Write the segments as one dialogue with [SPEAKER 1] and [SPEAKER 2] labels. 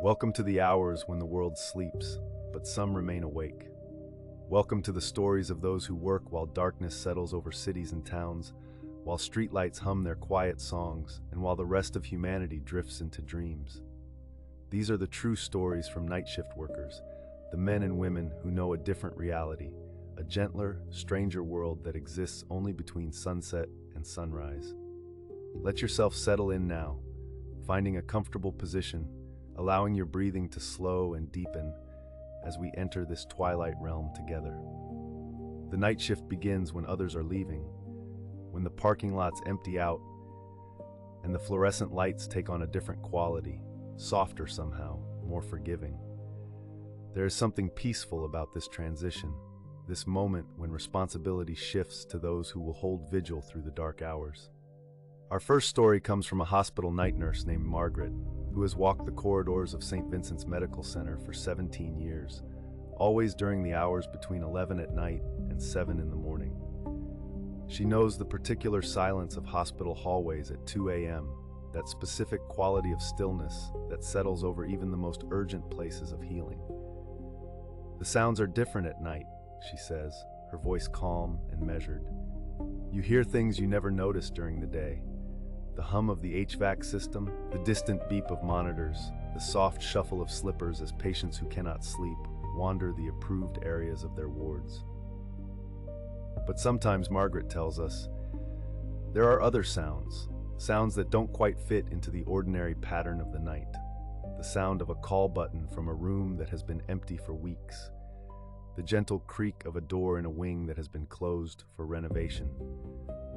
[SPEAKER 1] Welcome to the hours when the world sleeps, but some remain awake. Welcome to the stories of those who work while darkness settles over cities and towns, while streetlights hum their quiet songs, and while the rest of humanity drifts into dreams. These are the true stories from night shift workers, the men and women who know a different reality, a gentler, stranger world that exists only between sunset and sunrise. Let yourself settle in now, finding a comfortable position, allowing your breathing to slow and deepen as we enter this twilight realm together. The night shift begins when others are leaving, when the parking lots empty out, and the fluorescent lights take on a different quality, softer somehow, more forgiving. There is something peaceful about this transition, this moment when responsibility shifts to those who will hold vigil through the dark hours. Our first story comes from a hospital night nurse named Margaret, who has walked the corridors of St. Vincent's Medical Center for 17 years, always during the hours between 11 at night and 7 in the morning. She knows the particular silence of hospital hallways at 2 a.m., that specific quality of stillness that settles over even the most urgent places of healing. The sounds are different at night, she says, her voice calm and measured. You hear things you never noticed during the day. The hum of the HVAC system, the distant beep of monitors, the soft shuffle of slippers as patients who cannot sleep wander the approved areas of their wards. But sometimes, Margaret tells us, there are other sounds that don't quite fit into the ordinary pattern of the night. The sound of a call button from a room that has been empty for weeks. The gentle creak of a door in a wing that has been closed for renovation.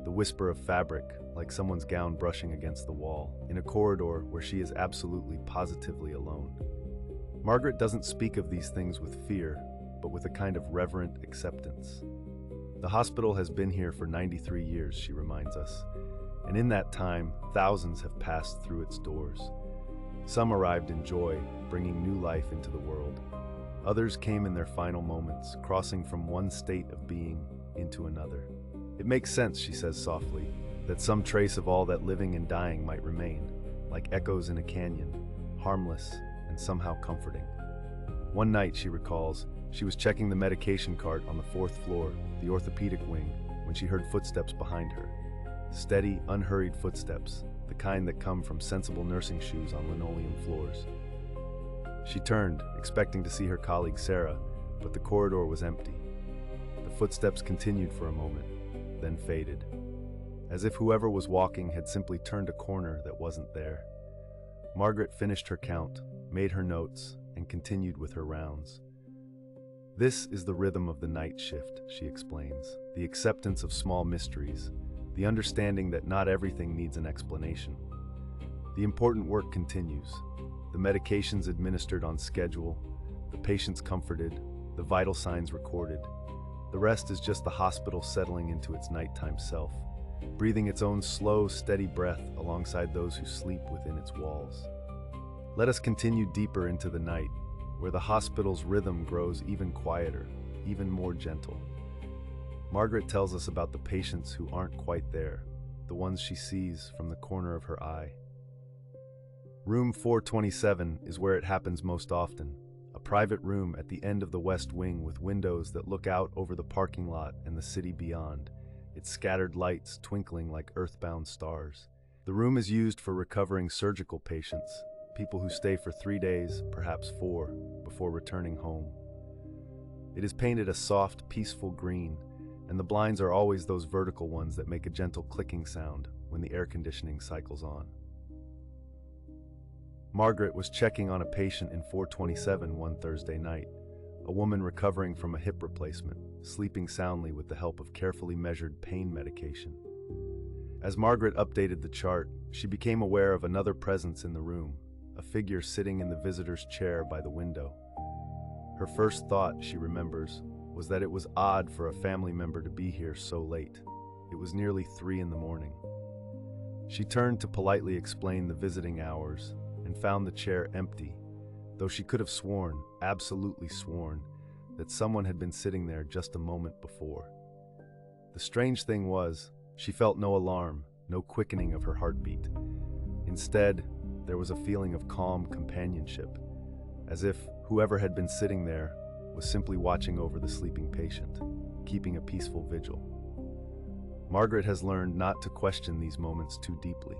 [SPEAKER 1] The whisper of fabric, like someone's gown brushing against the wall, in a corridor where she is absolutely, positively alone. Margaret doesn't speak of these things with fear, but with a kind of reverent acceptance. The hospital has been here for 93 years, she reminds us, and in that time, thousands have passed through its doors. Some arrived in joy, bringing new life into the world. Others came in their final moments, crossing from one state of being into another. It makes sense, she says softly, that some trace of all that living and dying might remain, like echoes in a canyon, harmless and somehow comforting. One night, she recalls, she was checking the medication cart on the 4th floor, the orthopedic wing, when she heard footsteps behind her. Steady, unhurried footsteps, the kind that come from sensible nursing shoes on linoleum floors. She turned, expecting to see her colleague Sarah, but the corridor was empty. The footsteps continued for a moment, then faded, as if whoever was walking had simply turned a corner that wasn't there. Margaret finished her count, made her notes, and continued with her rounds. This is the rhythm of the night shift, she explains, the acceptance of small mysteries, the understanding that not everything needs an explanation. The important work continues, the medications administered on schedule, the patients comforted, the vital signs recorded. The rest is just the hospital settling into its nighttime self, breathing its own slow, steady breath alongside those who sleep within its walls. Let us continue deeper into the night, where the hospital's rhythm grows even quieter, even more gentle. Margaret tells us about the patients who aren't quite there, the ones she sees from the corner of her eye. Room 427 is where it happens most often, a private room at the end of the west wing with windows that look out over the parking lot and the city beyond, its scattered lights twinkling like earthbound stars. The room is used for recovering surgical patients, people who stay for 3 days, perhaps 4, before returning home. It is painted a soft, peaceful green, and the blinds are always those vertical ones that make a gentle clicking sound when the air conditioning cycles on. Margaret was checking on a patient in 427 one Thursday night, a woman recovering from a hip replacement, sleeping soundly with the help of carefully measured pain medication. As Margaret updated the chart, she became aware of another presence in the room, a figure sitting in the visitor's chair by the window. Her first thought, she remembers, was that it was odd for a family member to be here so late. It was nearly 3 in the morning. She turned to politely explain the visiting hours and found the chair empty, though she could have sworn, absolutely sworn, that someone had been sitting there just a moment before. The strange thing was, she felt no alarm, no quickening of her heartbeat. Instead, there was a feeling of calm companionship, as if whoever had been sitting there was simply watching over the sleeping patient, keeping a peaceful vigil. Margaret has learned not to question these moments too deeply.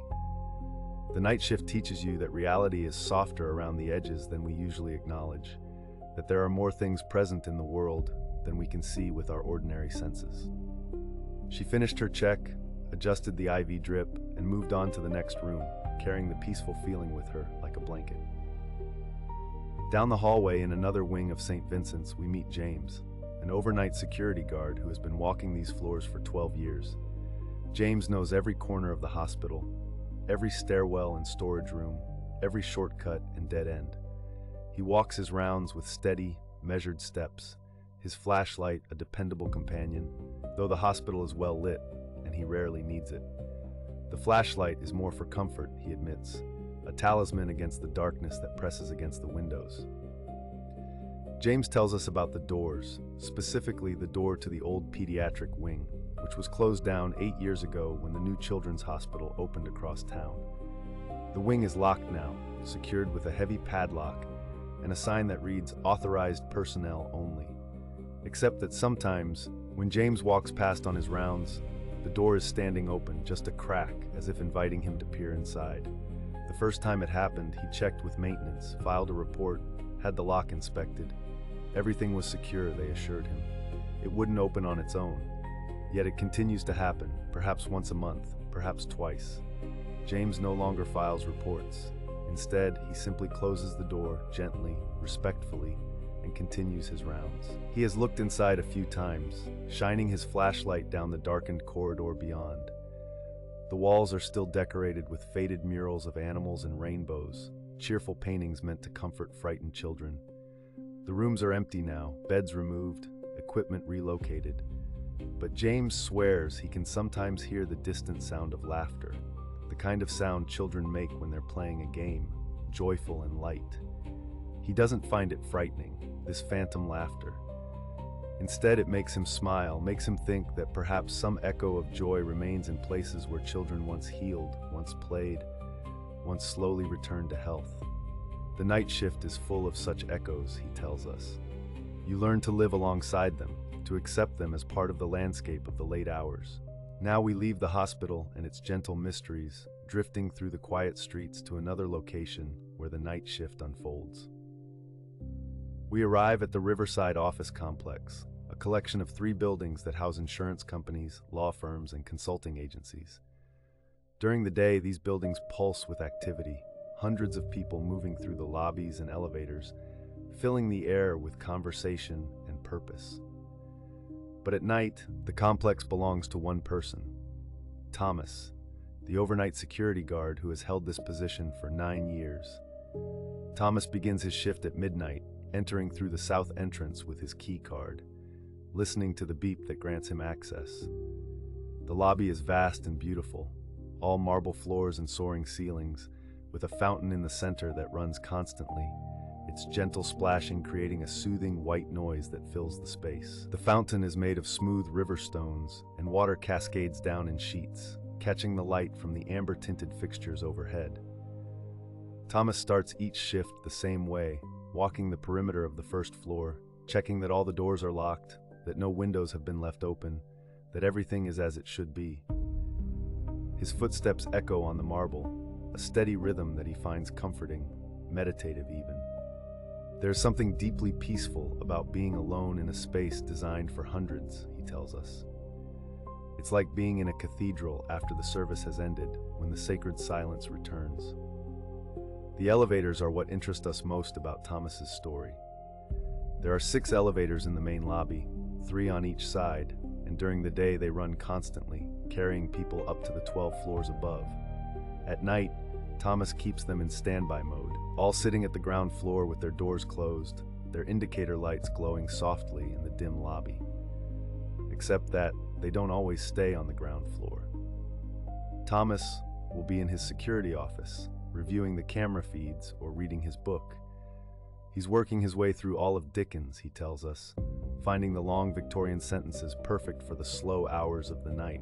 [SPEAKER 1] The night shift teaches you that reality is softer around the edges than we usually acknowledge, that there are more things present in the world than we can see with our ordinary senses. She finished her check, adjusted the IV drip, and moved on to the next room, carrying the peaceful feeling with her like a blanket. Down the hallway in another wing of St. Vincent's, we meet James, an overnight security guard who has been walking these floors for 12 years. James knows every corner of the hospital, every stairwell and storage room, every shortcut and dead end. He walks his rounds with steady, measured steps, his flashlight a dependable companion, though the hospital is well lit, and he rarely needs it. The flashlight is more for comfort, he admits, a talisman against the darkness that presses against the windows. James tells us about the doors, specifically the door to the old pediatric wing, which was closed down 8 years ago when the new children's hospital opened across town. The wing is locked now, secured with a heavy padlock and a sign that reads "Authorized personnel only." Except that sometimes, when James walks past on his rounds, the door is standing open, just a crack, as if inviting him to peer inside. The first time it happened, he checked with maintenance, filed a report, had the lock inspected. Everything was secure, they assured him. It wouldn't open on its own. Yet it continues to happen, perhaps once a month, perhaps twice. James no longer files reports. Instead, he simply closes the door, gently, respectfully, and continues his rounds. He has looked inside a few times, shining his flashlight down the darkened corridor beyond. The walls are still decorated with faded murals of animals and rainbows, cheerful paintings meant to comfort frightened children. The rooms are empty now, beds removed, equipment relocated. But James swears he can sometimes hear the distant sound of laughter, the kind of sound children make when they're playing a game, joyful and light. He doesn't find it frightening, this phantom laughter. Instead, it makes him smile, makes him think that perhaps some echo of joy remains in places where children once healed, once played, once slowly returned to health. The night shift is full of such echoes, he tells us. You learn to live alongside them, to accept them as part of the landscape of the late hours. Now we leave the hospital and its gentle mysteries, drifting through the quiet streets to another location where the night shift unfolds. We arrive at the Riverside Office Complex, a collection of 3 buildings that house insurance companies, law firms, and consulting agencies. During the day, these buildings pulse with activity, hundreds of people moving through the lobbies and elevators, filling the air with conversation and purpose. But at night, the complex belongs to one person, Thomas, the overnight security guard who has held this position for 9 years. Thomas begins his shift at midnight, entering through the south entrance with his key card, listening to the beep that grants him access. The lobby is vast and beautiful, all marble floors and soaring ceilings, with a fountain in the center that runs constantly, its gentle splashing creating a soothing white noise that fills the space. The fountain is made of smooth river stones, and water cascades down in sheets, catching the light from the amber-tinted fixtures overhead. Thomas starts each shift the same way, walking the perimeter of the first floor, checking that all the doors are locked, that no windows have been left open, that everything is as it should be. His footsteps echo on the marble, a steady rhythm that he finds comforting, meditative even. There's something deeply peaceful about being alone in a space designed for hundreds, he tells us. It's like being in a cathedral after the service has ended, when the sacred silence returns. The elevators are what interest us most about Thomas's story. There are 6 elevators in the main lobby, 3 on each side, and during the day they run constantly, carrying people up to the 12 floors above. At night, Thomas keeps them in standby mode, all sitting at the ground floor with their doors closed, their indicator lights glowing softly in the dim lobby. Except that they don't always stay on the ground floor. Thomas will be in his security office, reviewing the camera feeds or reading his book. He's working his way through all of Dickens, he tells us, finding the long Victorian sentences perfect for the slow hours of the night,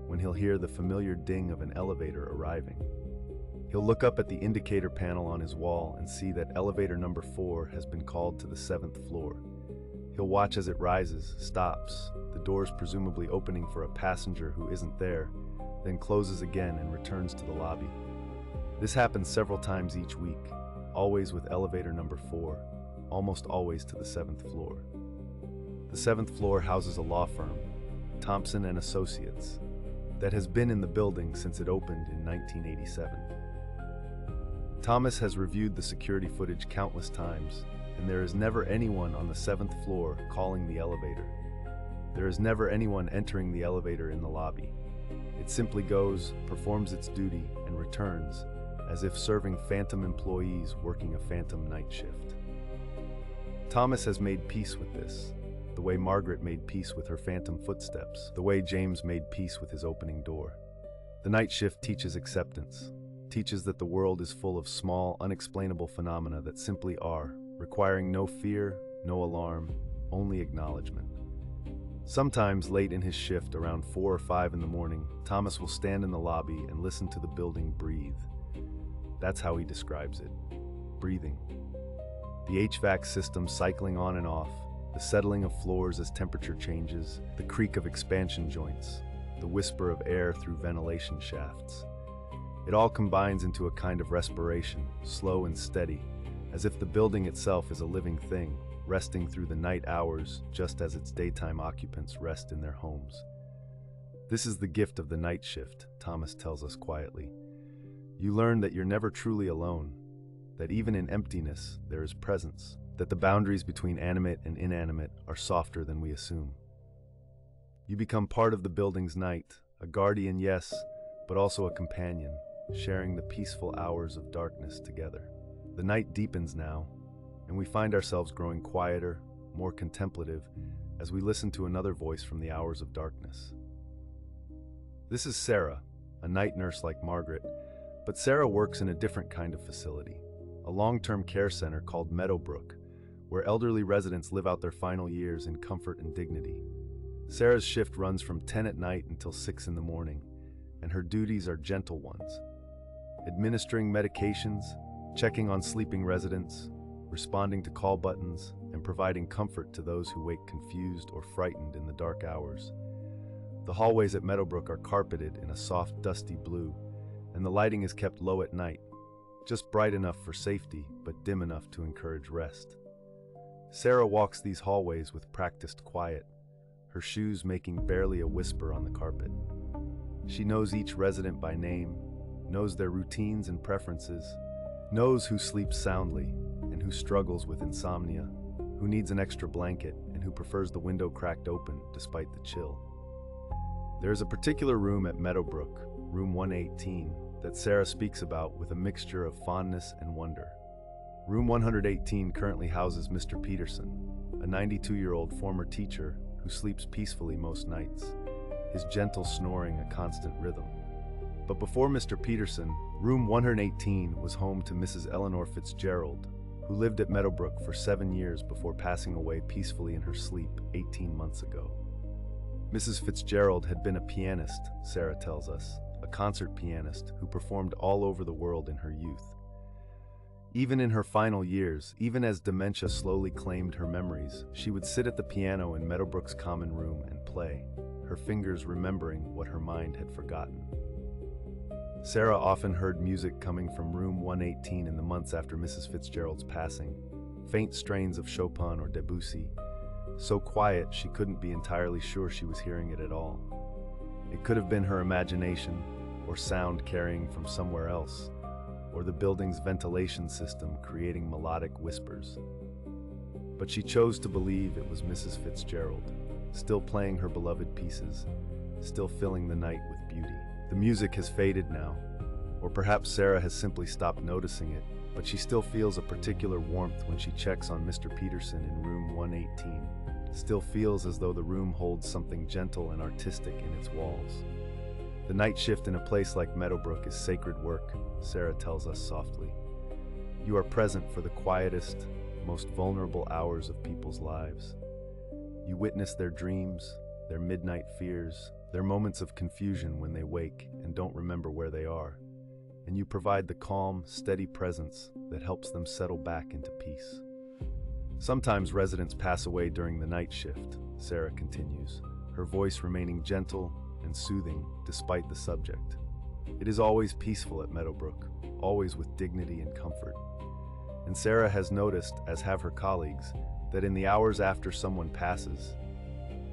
[SPEAKER 1] when he'll hear the familiar ding of an elevator arriving. He'll look up at the indicator panel on his wall and see that elevator number 4 has been called to the 7th floor. He'll watch as it rises, stops, the doors presumably opening for a passenger who isn't there, then closes again and returns to the lobby. This happens several times each week, always with elevator number 4, almost always to the 7th floor. The 7th floor houses a law firm, Thompson & Associates, that has been in the building since it opened in 1987. Thomas has reviewed the security footage countless times, and there is never anyone on the 7th floor calling the elevator. There is never anyone entering the elevator in the lobby. It simply goes, performs its duty, and returns, as if serving phantom employees working a phantom night shift. Thomas has made peace with this, the way Margaret made peace with her phantom footsteps, the way James made peace with his opening door. The night shift teaches acceptance, teaches that the world is full of small, unexplainable phenomena that simply are, requiring no fear, no alarm, only acknowledgement. Sometimes late in his shift, around 4 or 5 in the morning, Thomas will stand in the lobby and listen to the building breathe. That's how he describes it. Breathing. The HVAC system cycling on and off, the settling of floors as temperature changes, the creak of expansion joints, the whisper of air through ventilation shafts. It all combines into a kind of respiration, slow and steady, as if the building itself is a living thing, resting through the night hours just as its daytime occupants rest in their homes. This is the gift of the night shift, Thomas tells us quietly. You learn that you're never truly alone, that even in emptiness there is presence, that the boundaries between animate and inanimate are softer than we assume. You become part of the building's night, a guardian, yes, but also a companion, sharing the peaceful hours of darkness together. The night deepens now, and we find ourselves growing quieter, more contemplative, as we listen to another voice from the hours of darkness. This is Sarah, a night nurse like Margaret, but Sarah works in a different kind of facility, a long-term care center called Meadowbrook, where elderly residents live out their final years in comfort and dignity. Sarah's shift runs from 10 at night until 6 in the morning, and her duties are gentle ones. Administering medications, checking on sleeping residents, responding to call buttons, and providing comfort to those who wake confused or frightened in the dark hours. The hallways at Meadowbrook are carpeted in a soft, dusty blue, and the lighting is kept low at night, just bright enough for safety, but dim enough to encourage rest. Sarah walks these hallways with practiced quiet, her shoes making barely a whisper on the carpet. She knows each resident by name, knows their routines and preferences, knows who sleeps soundly and who struggles with insomnia, who needs an extra blanket and who prefers the window cracked open despite the chill. There is a particular room at Meadowbrook, room 118, that Sarah speaks about with a mixture of fondness and wonder. Room 118 currently houses Mr. Peterson, a 92-year-old former teacher who sleeps peacefully most nights, his gentle snoring a constant rhythm. But before Mr. Peterson, room 118 was home to Mrs. Eleanor Fitzgerald, who lived at Meadowbrook for 7 years before passing away peacefully in her sleep 18 months ago. Mrs. Fitzgerald had been a pianist, Sarah tells us, a concert pianist who performed all over the world in her youth. Even in her final years, even as dementia slowly claimed her memories, she would sit at the piano in Meadowbrook's common room and play, her fingers remembering what her mind had forgotten. Sarah often heard music coming from room 118 in the months after Mrs. Fitzgerald's passing, faint strains of Chopin or Debussy, so quiet she couldn't be entirely sure she was hearing it at all. It could have been her imagination, or sound carrying from somewhere else, or the building's ventilation system creating melodic whispers. But she chose to believe it was Mrs. Fitzgerald, still playing her beloved pieces, still filling the night with beauty. The music has faded now, or perhaps Sarah has simply stopped noticing it, but she still feels a particular warmth when she checks on Mr. Peterson in room 118, still feels as though the room holds something gentle and artistic in its walls. The night shift in a place like Meadowbrook is sacred work, Sarah tells us softly. You are present for the quietest, most vulnerable hours of people's lives. You witness their dreams, their midnight fears, their moments of confusion when they wake and don't remember where they are. and you provide the calm, steady presence that helps them settle back into peace. Sometimes residents pass away during the night shift, Sarah continues, her voice remaining gentle and soothing despite the subject. It is always peaceful at Meadowbrook, always with dignity and comfort. And Sarah has noticed, as have her colleagues, that in the hours after someone passes,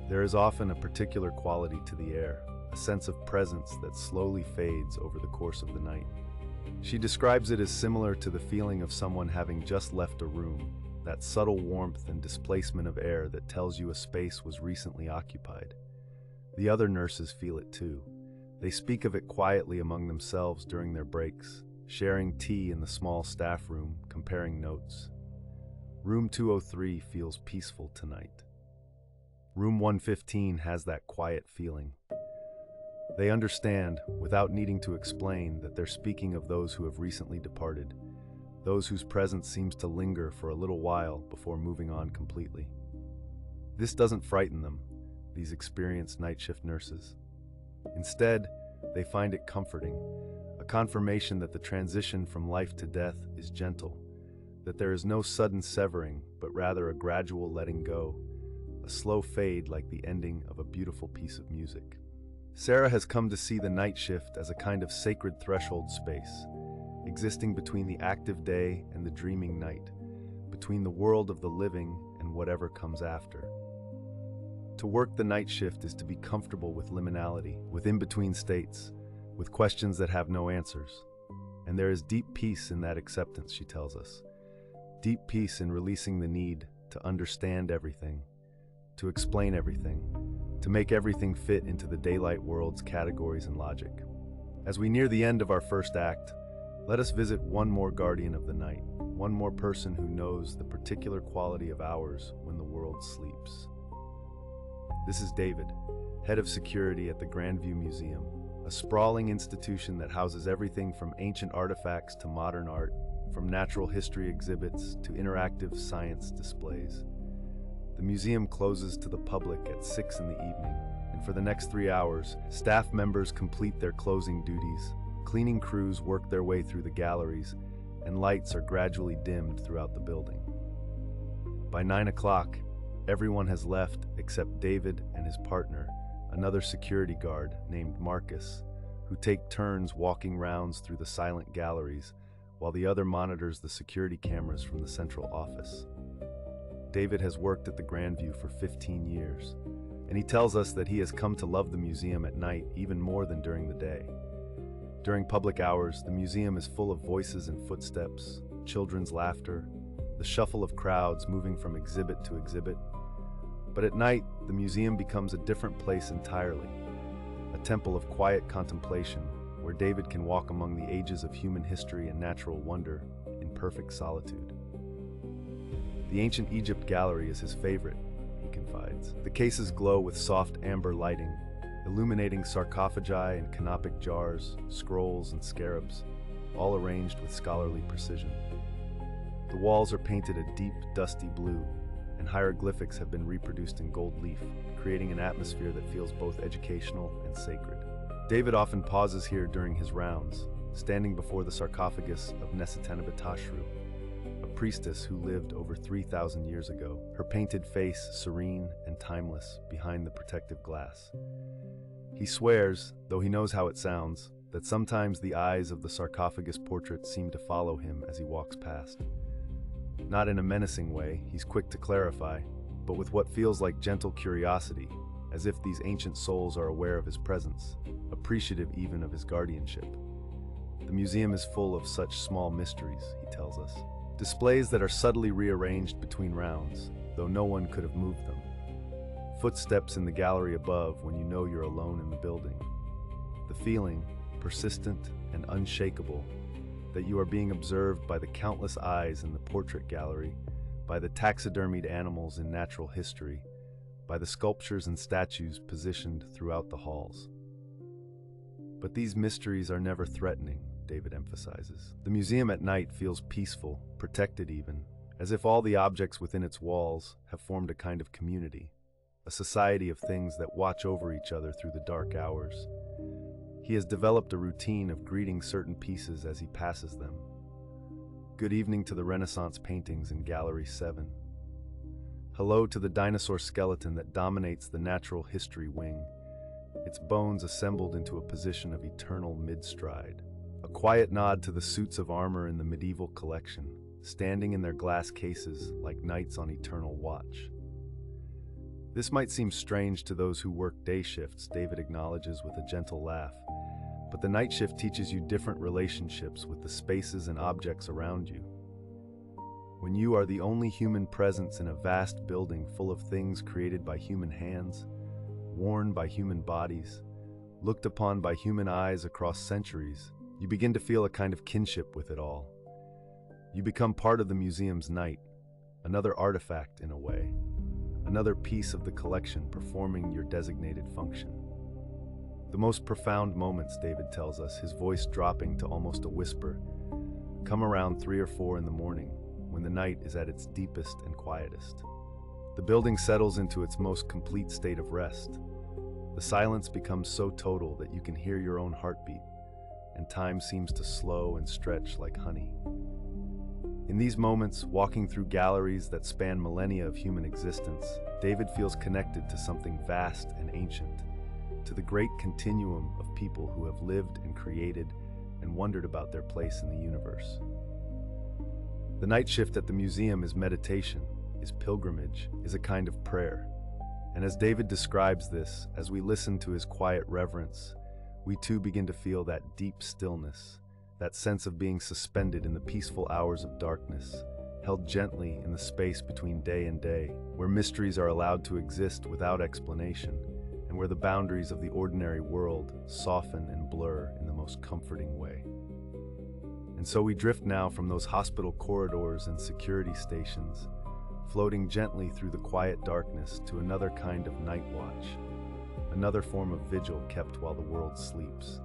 [SPEAKER 1] there is often a particular quality to the air, a sense of presence that slowly fades over the course of the night. She describes it as similar to the feeling of someone having just left a room, that subtle warmth and displacement of air that tells you a space was recently occupied. The other nurses feel it too. They speak of it quietly among themselves during their breaks, sharing tea in the small staff room, comparing notes. Room 203 feels peaceful tonight. Room 115 has that quiet feeling. They understand, without needing to explain, that they're speaking of those who have recently departed, those whose presence seems to linger for a little while before moving on completely. This doesn't frighten them, these experienced night shift nurses. Instead, they find it comforting, a confirmation that the transition from life to death is gentle, that there is no sudden severing, but rather a gradual letting go, a slow fade like the ending of a beautiful piece of music. Sarah has come to see the night shift as a kind of sacred threshold space, existing between the active day and the dreaming night, between the world of the living and whatever comes after. To work the night shift is to be comfortable with liminality, with in-between states, with questions that have no answers. And there is deep peace in that acceptance, she tells us. Deep peace in releasing the need to understand everything, to explain everything, to make everything fit into the daylight world's categories and logic. As we near the end of our first act, let us visit one more guardian of the night, one more person who knows the particular quality of hours when the world sleeps. This is David, head of security at the Grandview Museum, a sprawling institution that houses everything from ancient artifacts to modern art, from natural history exhibits to interactive science displays. The museum closes to the public at 6 in the evening, and for the next 3 hours, staff members complete their closing duties, cleaning crews work their way through the galleries, and lights are gradually dimmed throughout the building. By 9 o'clock, everyone has left except David and his partner, another security guard named Marcus, who take turns walking rounds through the silent galleries, while the other monitors the security cameras from the central office. David has worked at the Grandview for 15 years, and he tells us that he has come to love the museum at night even more than during the day. During public hours, the museum is full of voices and footsteps, children's laughter, the shuffle of crowds moving from exhibit to exhibit. But at night, the museum becomes a different place entirely, a temple of quiet contemplation where David can walk among the ages of human history and natural wonder in perfect solitude. The Ancient Egypt Gallery is his favorite, he confides. The cases glow with soft amber lighting, illuminating sarcophagi and canopic jars, scrolls and scarabs, all arranged with scholarly precision. The walls are painted a deep, dusty blue, and hieroglyphics have been reproduced in gold leaf, creating an atmosphere that feels both educational and sacred. David often pauses here during his rounds, standing before the sarcophagus of Nesetenebetashru, a priestess who lived over 3,000 years ago, her painted face serene and timeless behind the protective glass. He swears, though he knows how it sounds, that sometimes the eyes of the sarcophagus portrait seem to follow him as he walks past. Not in a menacing way, he's quick to clarify, but with what feels like gentle curiosity, as if these ancient souls are aware of his presence, appreciative even of his guardianship. The museum is full of such small mysteries, he tells us. Displays that are subtly rearranged between rounds, though no one could have moved them. Footsteps in the gallery above when you know you're alone in the building. The feeling, persistent and unshakable, that you are being observed by the countless eyes in the portrait gallery, by the taxidermied animals in natural history, by the sculptures and statues positioned throughout the halls. But these mysteries are never threatening, David emphasizes. The museum at night feels peaceful, protected even, as if all the objects within its walls have formed a kind of community, a society of things that watch over each other through the dark hours. He has developed a routine of greeting certain pieces as he passes them. Good evening to the Renaissance paintings in Gallery 7. Hello to the dinosaur skeleton that dominates the natural history wing, its bones assembled into a position of eternal mid-stride. A quiet nod to the suits of armor in the medieval collection, standing in their glass cases like knights on eternal watch. This might seem strange to those who work day shifts, David acknowledges with a gentle laugh, but the night shift teaches you different relationships with the spaces and objects around you. When you are the only human presence in a vast building full of things created by human hands, worn by human bodies, looked upon by human eyes across centuries, you begin to feel a kind of kinship with it all. You become part of the museum's night, another artifact in a way, another piece of the collection performing your designated function. The most profound moments, David tells us, his voice dropping to almost a whisper, come around 3 or 4 in the morning, when the night is at its deepest and quietest. The building settles into its most complete state of rest. The silence becomes so total that you can hear your own heartbeat, and time seems to slow and stretch like honey. In these moments, walking through galleries that span millennia of human existence, David feels connected to something vast and ancient, to the great continuum of people who have lived and created and wondered about their place in the universe. The night shift at the museum is meditation, is pilgrimage, is a kind of prayer. And as David describes this, as we listen to his quiet reverence, we too begin to feel that deep stillness, that sense of being suspended in the peaceful hours of darkness, held gently in the space between day and day, where mysteries are allowed to exist without explanation, and where the boundaries of the ordinary world soften and blur in the most comforting way. And so we drift now from those hospital corridors and security stations, floating gently through the quiet darkness to another kind of night watch, another form of vigil kept while the world sleeps.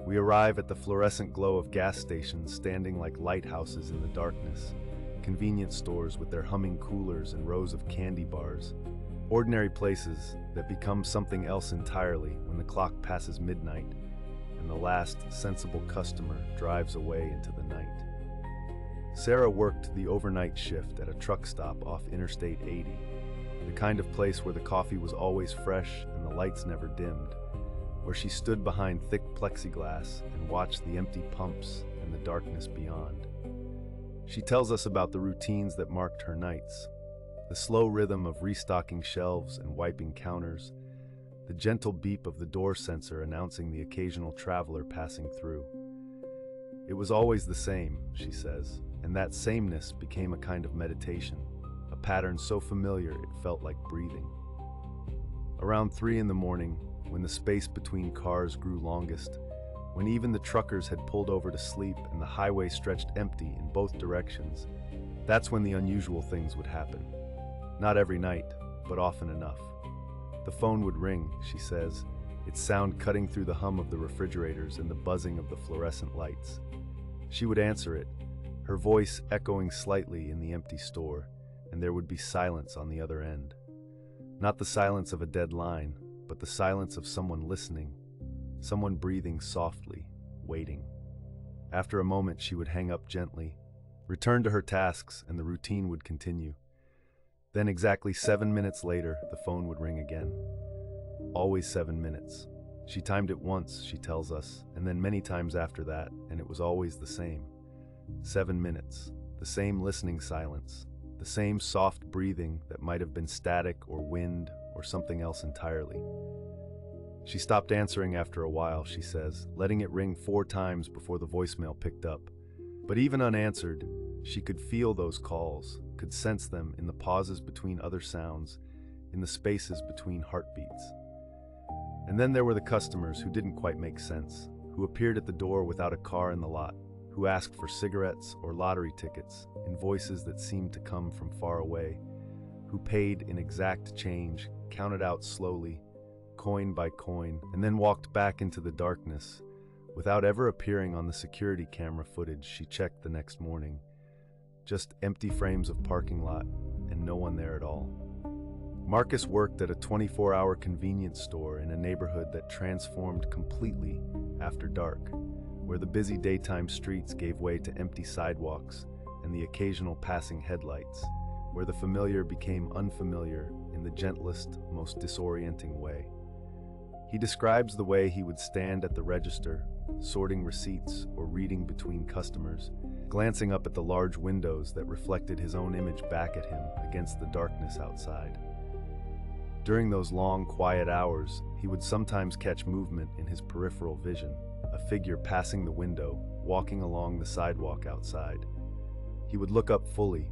[SPEAKER 1] We arrive at the fluorescent glow of gas stations standing like lighthouses in the darkness, convenience stores with their humming coolers and rows of candy bars, ordinary places that become something else entirely when the clock passes midnight and the last sensible customer drives away into the night. Sarah worked the overnight shift at a truck stop off Interstate 80, the kind of place where the coffee was always fresh and the lights never dimmed, where she stood behind thick plexiglass and watched the empty pumps and the darkness beyond. She tells us about the routines that marked her nights, the slow rhythm of restocking shelves and wiping counters, the gentle beep of the door sensor announcing the occasional traveler passing through. It was always the same, she says, and that sameness became a kind of meditation, a pattern so familiar it felt like breathing. Around 3 in the morning, when the space between cars grew longest, when even the truckers had pulled over to sleep and the highway stretched empty in both directions, that's when the unusual things would happen. Not every night, but often enough. The phone would ring, she says, its sound cutting through the hum of the refrigerators and the buzzing of the fluorescent lights. She would answer it, her voice echoing slightly in the empty store, and there would be silence on the other end. Not the silence of a dead line, but the silence of someone listening, someone breathing softly, waiting. After a moment, she would hang up gently, return to her tasks, and the routine would continue. Then exactly 7 minutes later, the phone would ring again. Always 7 minutes. She timed it once, she tells us, and then many times after that, and it was always the same. 7 minutes, the same listening silence, the same soft breathing that might have been static or wind or something else entirely. She stopped answering after a while, she says, letting it ring 4 times before the voicemail picked up. But even unanswered, she could feel those calls, could sense them in the pauses between other sounds, in the spaces between heartbeats. And then there were the customers who didn't quite make sense, who appeared at the door without a car in the lot, who asked for cigarettes or lottery tickets in voices that seemed to come from far away, who paid in exact change, counted out slowly, coin by coin, and then walked back into the darkness, without ever appearing on the security camera footage she checked the next morning. Just empty frames of parking lot and no one there at all. Marcus worked at a 24-hour convenience store in a neighborhood that transformed completely after dark, where the busy daytime streets gave way to empty sidewalks and the occasional passing headlights, where the familiar became unfamiliar in the gentlest, most disorienting way. He describes the way he would stand at the register, sorting receipts or reading between customers, glancing up at the large windows that reflected his own image back at him against the darkness outside. During those long, quiet hours, he would sometimes catch movement in his peripheral vision, a figure passing the window, walking along the sidewalk outside. He would look up fully,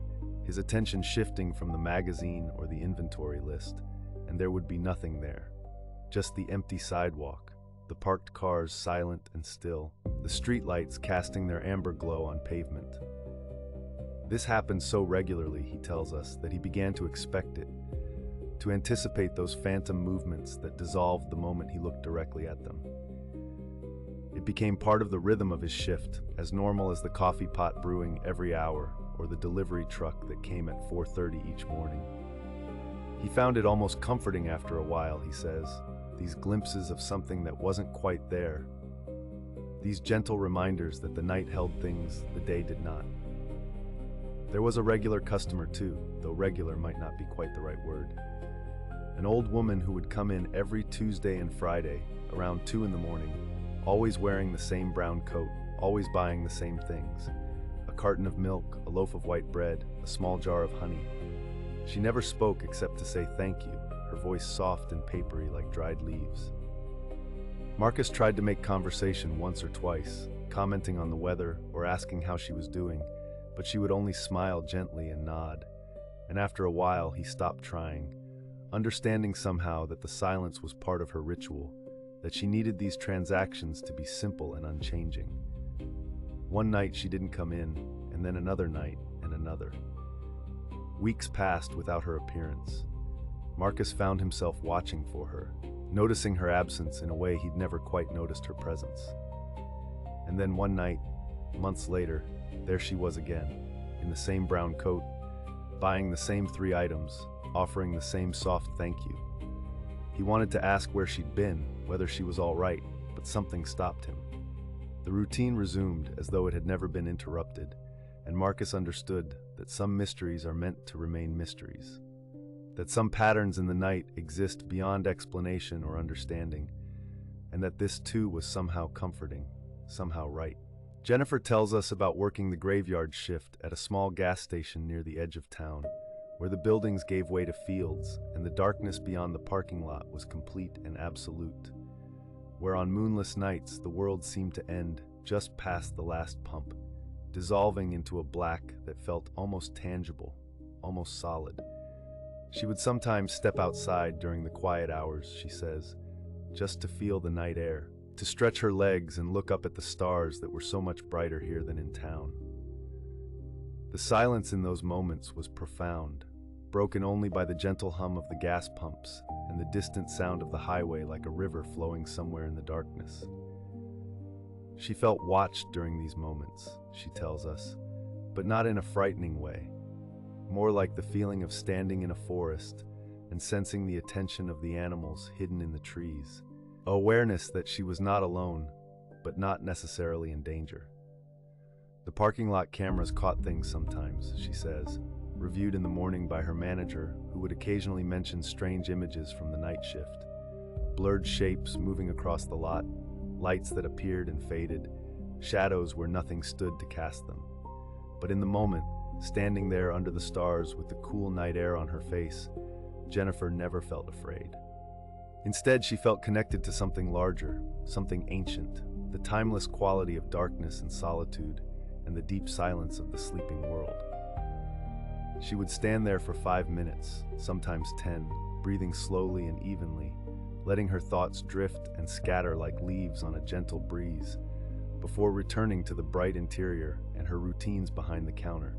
[SPEAKER 1] his attention shifting from the magazine or the inventory list, and there would be nothing there. Just the empty sidewalk, the parked cars silent and still, the streetlights casting their amber glow on pavement. This happened so regularly, he tells us, that he began to expect it, to anticipate those phantom movements that dissolved the moment he looked directly at them. It became part of the rhythm of his shift, as normal as the coffee pot brewing every hour or the delivery truck that came at 4:30 each morning. He found it almost comforting after a while, he says, these glimpses of something that wasn't quite there, these gentle reminders that the night held things the day did not. There was a regular customer too, though regular might not be quite the right word. An old woman who would come in every Tuesday and Friday, around 2 in the morning, always wearing the same brown coat, always buying the same things. A carton of milk, a loaf of white bread, a small jar of honey. She never spoke except to say thank you, her voice soft and papery like dried leaves. Marcus tried to make conversation once or twice, commenting on the weather or asking how she was doing, but she would only smile gently and nod. And after a while, he stopped trying, understanding somehow that the silence was part of her ritual, that she needed these transactions to be simple and unchanging. One night she didn't come in, and then another night, and another. Weeks passed without her appearance. Marcus found himself watching for her, noticing her absence in a way he'd never quite noticed her presence. And then one night, months later, there she was again, in the same brown coat, buying the same 3 items, offering the same soft thank you. He wanted to ask where she'd been, whether she was all right, but something stopped him. The routine resumed as though it had never been interrupted, and Marcus understood that some mysteries are meant to remain mysteries, that some patterns in the night exist beyond explanation or understanding, and that this too was somehow comforting, somehow right. Jennifer tells us about working the graveyard shift at a small gas station near the edge of town, where the buildings gave way to fields and the darkness beyond the parking lot was complete and absolute, where on moonless nights the world seemed to end just past the last pump, dissolving into a black that felt almost tangible, almost solid. She would sometimes step outside during the quiet hours, she says, just to feel the night air, to stretch her legs and look up at the stars that were so much brighter here than in town. The silence in those moments was profound, broken only by the gentle hum of the gas pumps and the distant sound of the highway like a river flowing somewhere in the darkness. She felt watched during these moments, she tells us, but not in a frightening way, more like the feeling of standing in a forest and sensing the attention of the animals hidden in the trees. Awareness that she was not alone, but not necessarily in danger. The parking lot cameras caught things sometimes, she says, reviewed in the morning by her manager, who would occasionally mention strange images from the night shift. Blurred shapes moving across the lot, lights that appeared and faded, shadows where nothing stood to cast them. But in the moment, standing there under the stars with the cool night air on her face, Jennifer never felt afraid. Instead, she felt connected to something larger, something ancient, the timeless quality of darkness and solitude, and the deep silence of the sleeping world. She would stand there for 5 minutes, sometimes 10, breathing slowly and evenly, letting her thoughts drift and scatter like leaves on a gentle breeze, before returning to the bright interior and her routines behind the counter.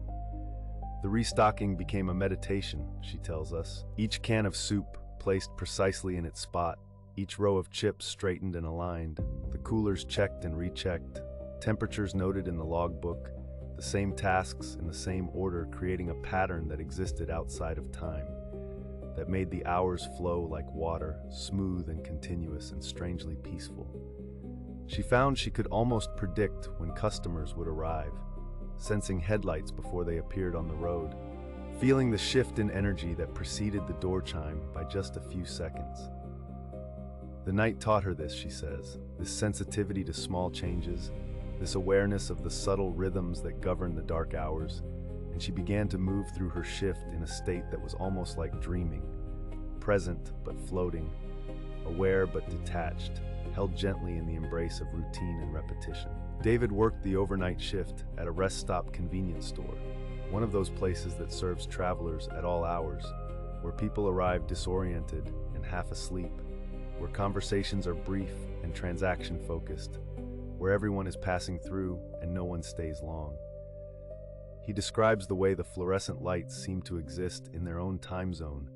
[SPEAKER 1] The restocking became a meditation, she tells us. Each can of soup placed precisely in its spot, each row of chips straightened and aligned, the coolers checked and rechecked, temperatures noted in the logbook, the same tasks in the same order, creating a pattern that existed outside of time. that made the hours flow like water, smooth and continuous and strangely peaceful. She found she could almost predict when customers would arrive, sensing headlights before they appeared on the road, feeling the shift in energy that preceded the door chime by just a few seconds. The night taught her this, she says, this sensitivity to small changes, this awareness of the subtle rhythms that govern the dark hours, and she began to move through her shift in a state that was almost like dreaming, present but floating, aware but detached, held gently in the embrace of routine and repetition. David worked the overnight shift at a rest stop convenience store, one of those places that serves travelers at all hours, where people arrive disoriented and half asleep, where conversations are brief and transaction-focused, where everyone is passing through and no one stays long. He describes the way the fluorescent lights seem to exist in their own time zone,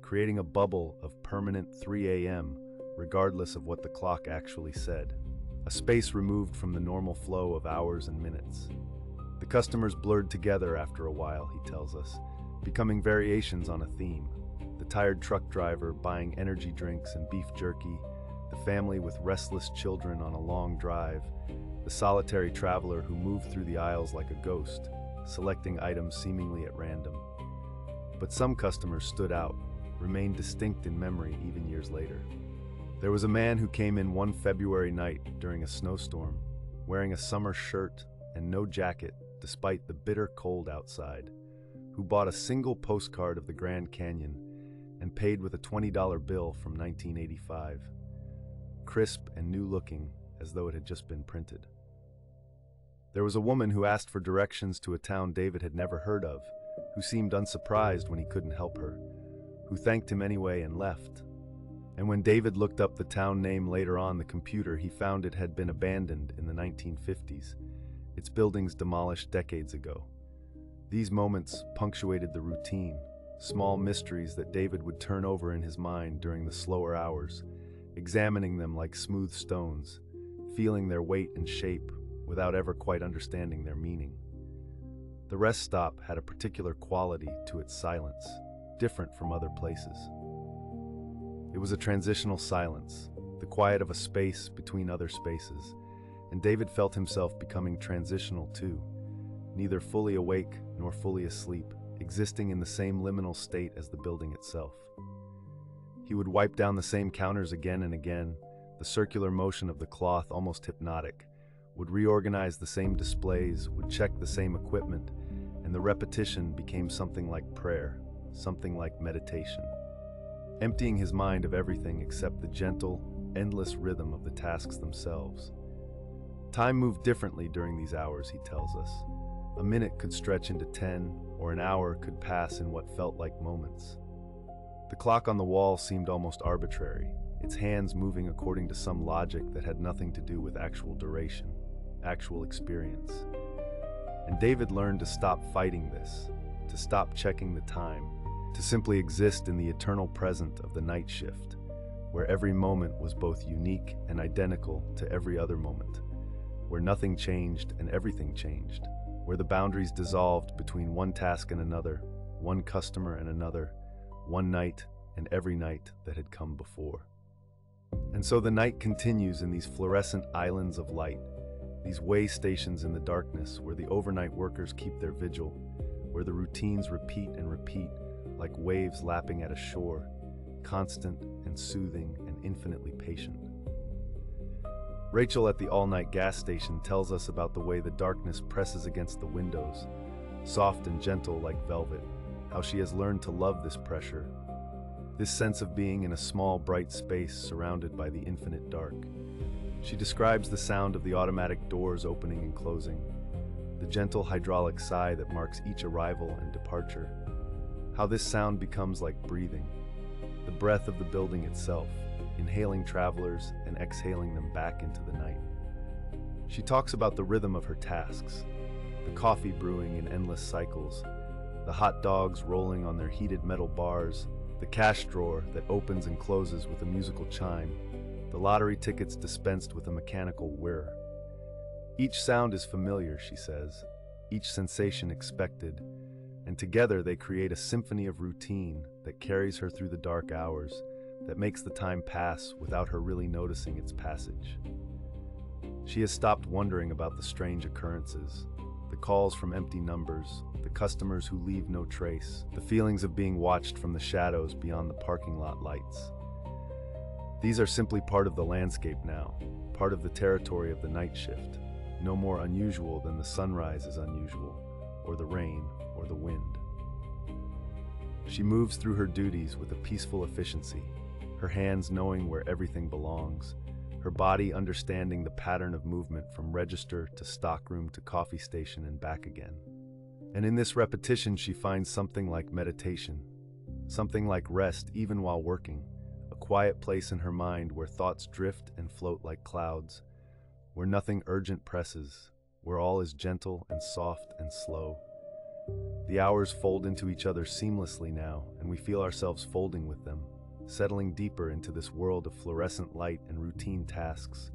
[SPEAKER 1] creating a bubble of permanent 3 a.m., regardless of what the clock actually said, a space removed from the normal flow of hours and minutes. The customers blurred together after a while, he tells us, becoming variations on a theme. The tired truck driver buying energy drinks and beef jerky, the family with restless children on a long drive, the solitary traveler who moved through the aisles like a ghost, selecting items seemingly at random. But some customers stood out, remained distinct in memory even years later. There was a man who came in one February night during a snowstorm, wearing a summer shirt and no jacket despite the bitter cold outside, who bought a single postcard of the Grand Canyon and paid with a $20 bill from 1985, crisp and new-looking as though it had just been printed. There was a woman who asked for directions to a town David had never heard of, who seemed unsurprised when he couldn't help her, who thanked him anyway and left. And when David looked up the town name later on the computer, he found it had been abandoned in the 1950s, its buildings demolished decades ago. These moments punctuated the routine, small mysteries that David would turn over in his mind during the slower hours, examining them like smooth stones, feeling their weight and shape without ever quite understanding their meaning. The rest stop had a particular quality to its silence, different from other places. It was a transitional silence, the quiet of a space between other spaces, and David felt himself becoming transitional too, neither fully awake nor fully asleep, existing in the same liminal state as the building itself. He would wipe down the same counters again and again, the circular motion of the cloth almost hypnotic, would reorganize the same displays, would check the same equipment, and the repetition became something like prayer, something like meditation, emptying his mind of everything except the gentle, endless rhythm of the tasks themselves. Time moved differently during these hours, he tells us. A minute could stretch into 10, or an hour could pass in what felt like moments. The clock on the wall seemed almost arbitrary, its hands moving according to some logic that had nothing to do with actual duration, actual experience. And David learned to stop fighting this, to stop checking the time, to simply exist in the eternal present of the night shift, where every moment was both unique and identical to every other moment, where nothing changed and everything changed, where the boundaries dissolved between one task and another, one customer and another, one night and every night that had come before. And so the night continues in these fluorescent islands of light, these way stations in the darkness where the overnight workers keep their vigil, where the routines repeat and repeat like waves lapping at a shore, constant and soothing and infinitely patient. Rachel at the all-night gas station tells us about the way the darkness presses against the windows, soft and gentle like velvet, how she has learned to love this pressure, this sense of being in a small, bright space surrounded by the infinite dark. She describes the sound of the automatic doors opening and closing, the gentle hydraulic sigh that marks each arrival and departure, how this sound becomes like breathing, the breath of the building itself, inhaling travelers and exhaling them back into the night. She talks about the rhythm of her tasks, the coffee brewing in endless cycles, the hot dogs rolling on their heated metal bars, the cash drawer that opens and closes with a musical chime, the lottery tickets dispensed with a mechanical whir. Each sound is familiar, she says, each sensation expected, and together they create a symphony of routine, that carries her through the dark hours, that makes the time pass without her really noticing its passage. She has stopped wondering about the strange occurrences, the calls from empty numbers, the customers who leave no trace, the feelings of being watched from the shadows beyond the parking lot lights. These are simply part of the landscape now, part of the territory of the night shift, no more unusual than the sunrise is unusual, or the rain, or the wind. She moves through her duties with a peaceful efficiency, her hands knowing where everything belongs, her body understanding the pattern of movement from register to stockroom to coffee station and back again. And in this repetition, she finds something like meditation, something like rest even while working, a quiet place in her mind where thoughts drift and float like clouds, where nothing urgent presses, where all is gentle and soft and slow. The hours fold into each other seamlessly now, and we feel ourselves folding with them, settling deeper into this world of fluorescent light and routine tasks,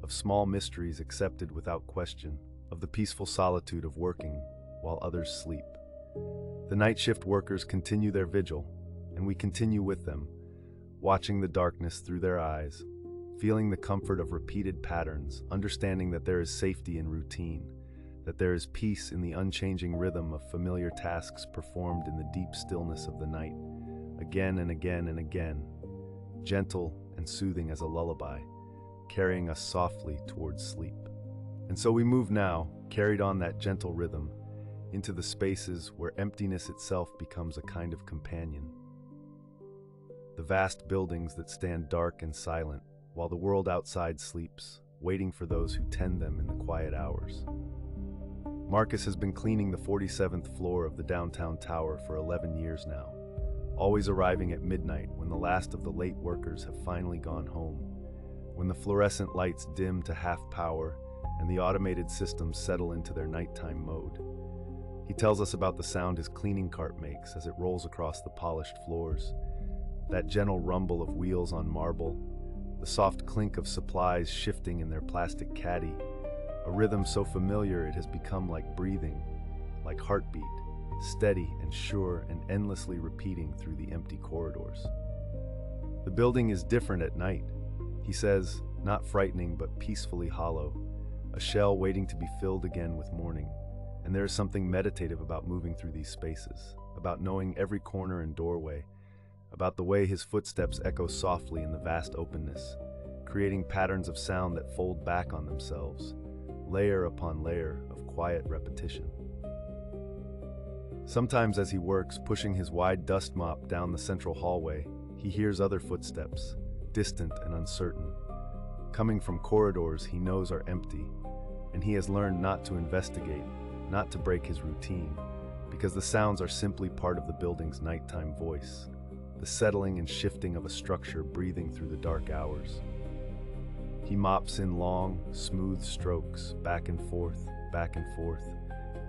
[SPEAKER 1] of small mysteries accepted without question, of the peaceful solitude of working while others sleep. The night shift workers continue their vigil, and we continue with them, watching the darkness through their eyes, feeling the comfort of repeated patterns, understanding that there is safety in routine, that there is peace in the unchanging rhythm of familiar tasks performed in the deep stillness of the night, again and again and again, gentle and soothing as a lullaby, carrying us softly towards sleep. And so we move now, carried on that gentle rhythm, into the spaces where emptiness itself becomes a kind of companion. The vast buildings that stand dark and silent, while the world outside sleeps, waiting for those who tend them in the quiet hours. Marcus has been cleaning the 47th floor of the downtown tower for 11 years now, always arriving at midnight when the last of the late workers have finally gone home, when the fluorescent lights dim to half power and the automated systems settle into their nighttime mode. He tells us about the sound his cleaning cart makes as it rolls across the polished floors, that gentle rumble of wheels on marble, the soft clink of supplies shifting in their plastic caddy, a rhythm so familiar it has become like breathing, like heartbeat, steady and sure and endlessly repeating through the empty corridors. The building is different at night, he says, not frightening but peacefully hollow, a shell waiting to be filled again with morning. And there is something meditative about moving through these spaces, about knowing every corner and doorway, about the way his footsteps echo softly in the vast openness, creating patterns of sound that fold back on themselves, layer upon layer of quiet repetition. Sometimes as he works, pushing his wide dust mop down the central hallway, he hears other footsteps, distant and uncertain, coming from corridors he knows are empty, and he has learned not to investigate, not to break his routine, because the sounds are simply part of the building's nighttime voice, the settling and shifting of a structure breathing through the dark hours. He mops in long, smooth strokes, back and forth,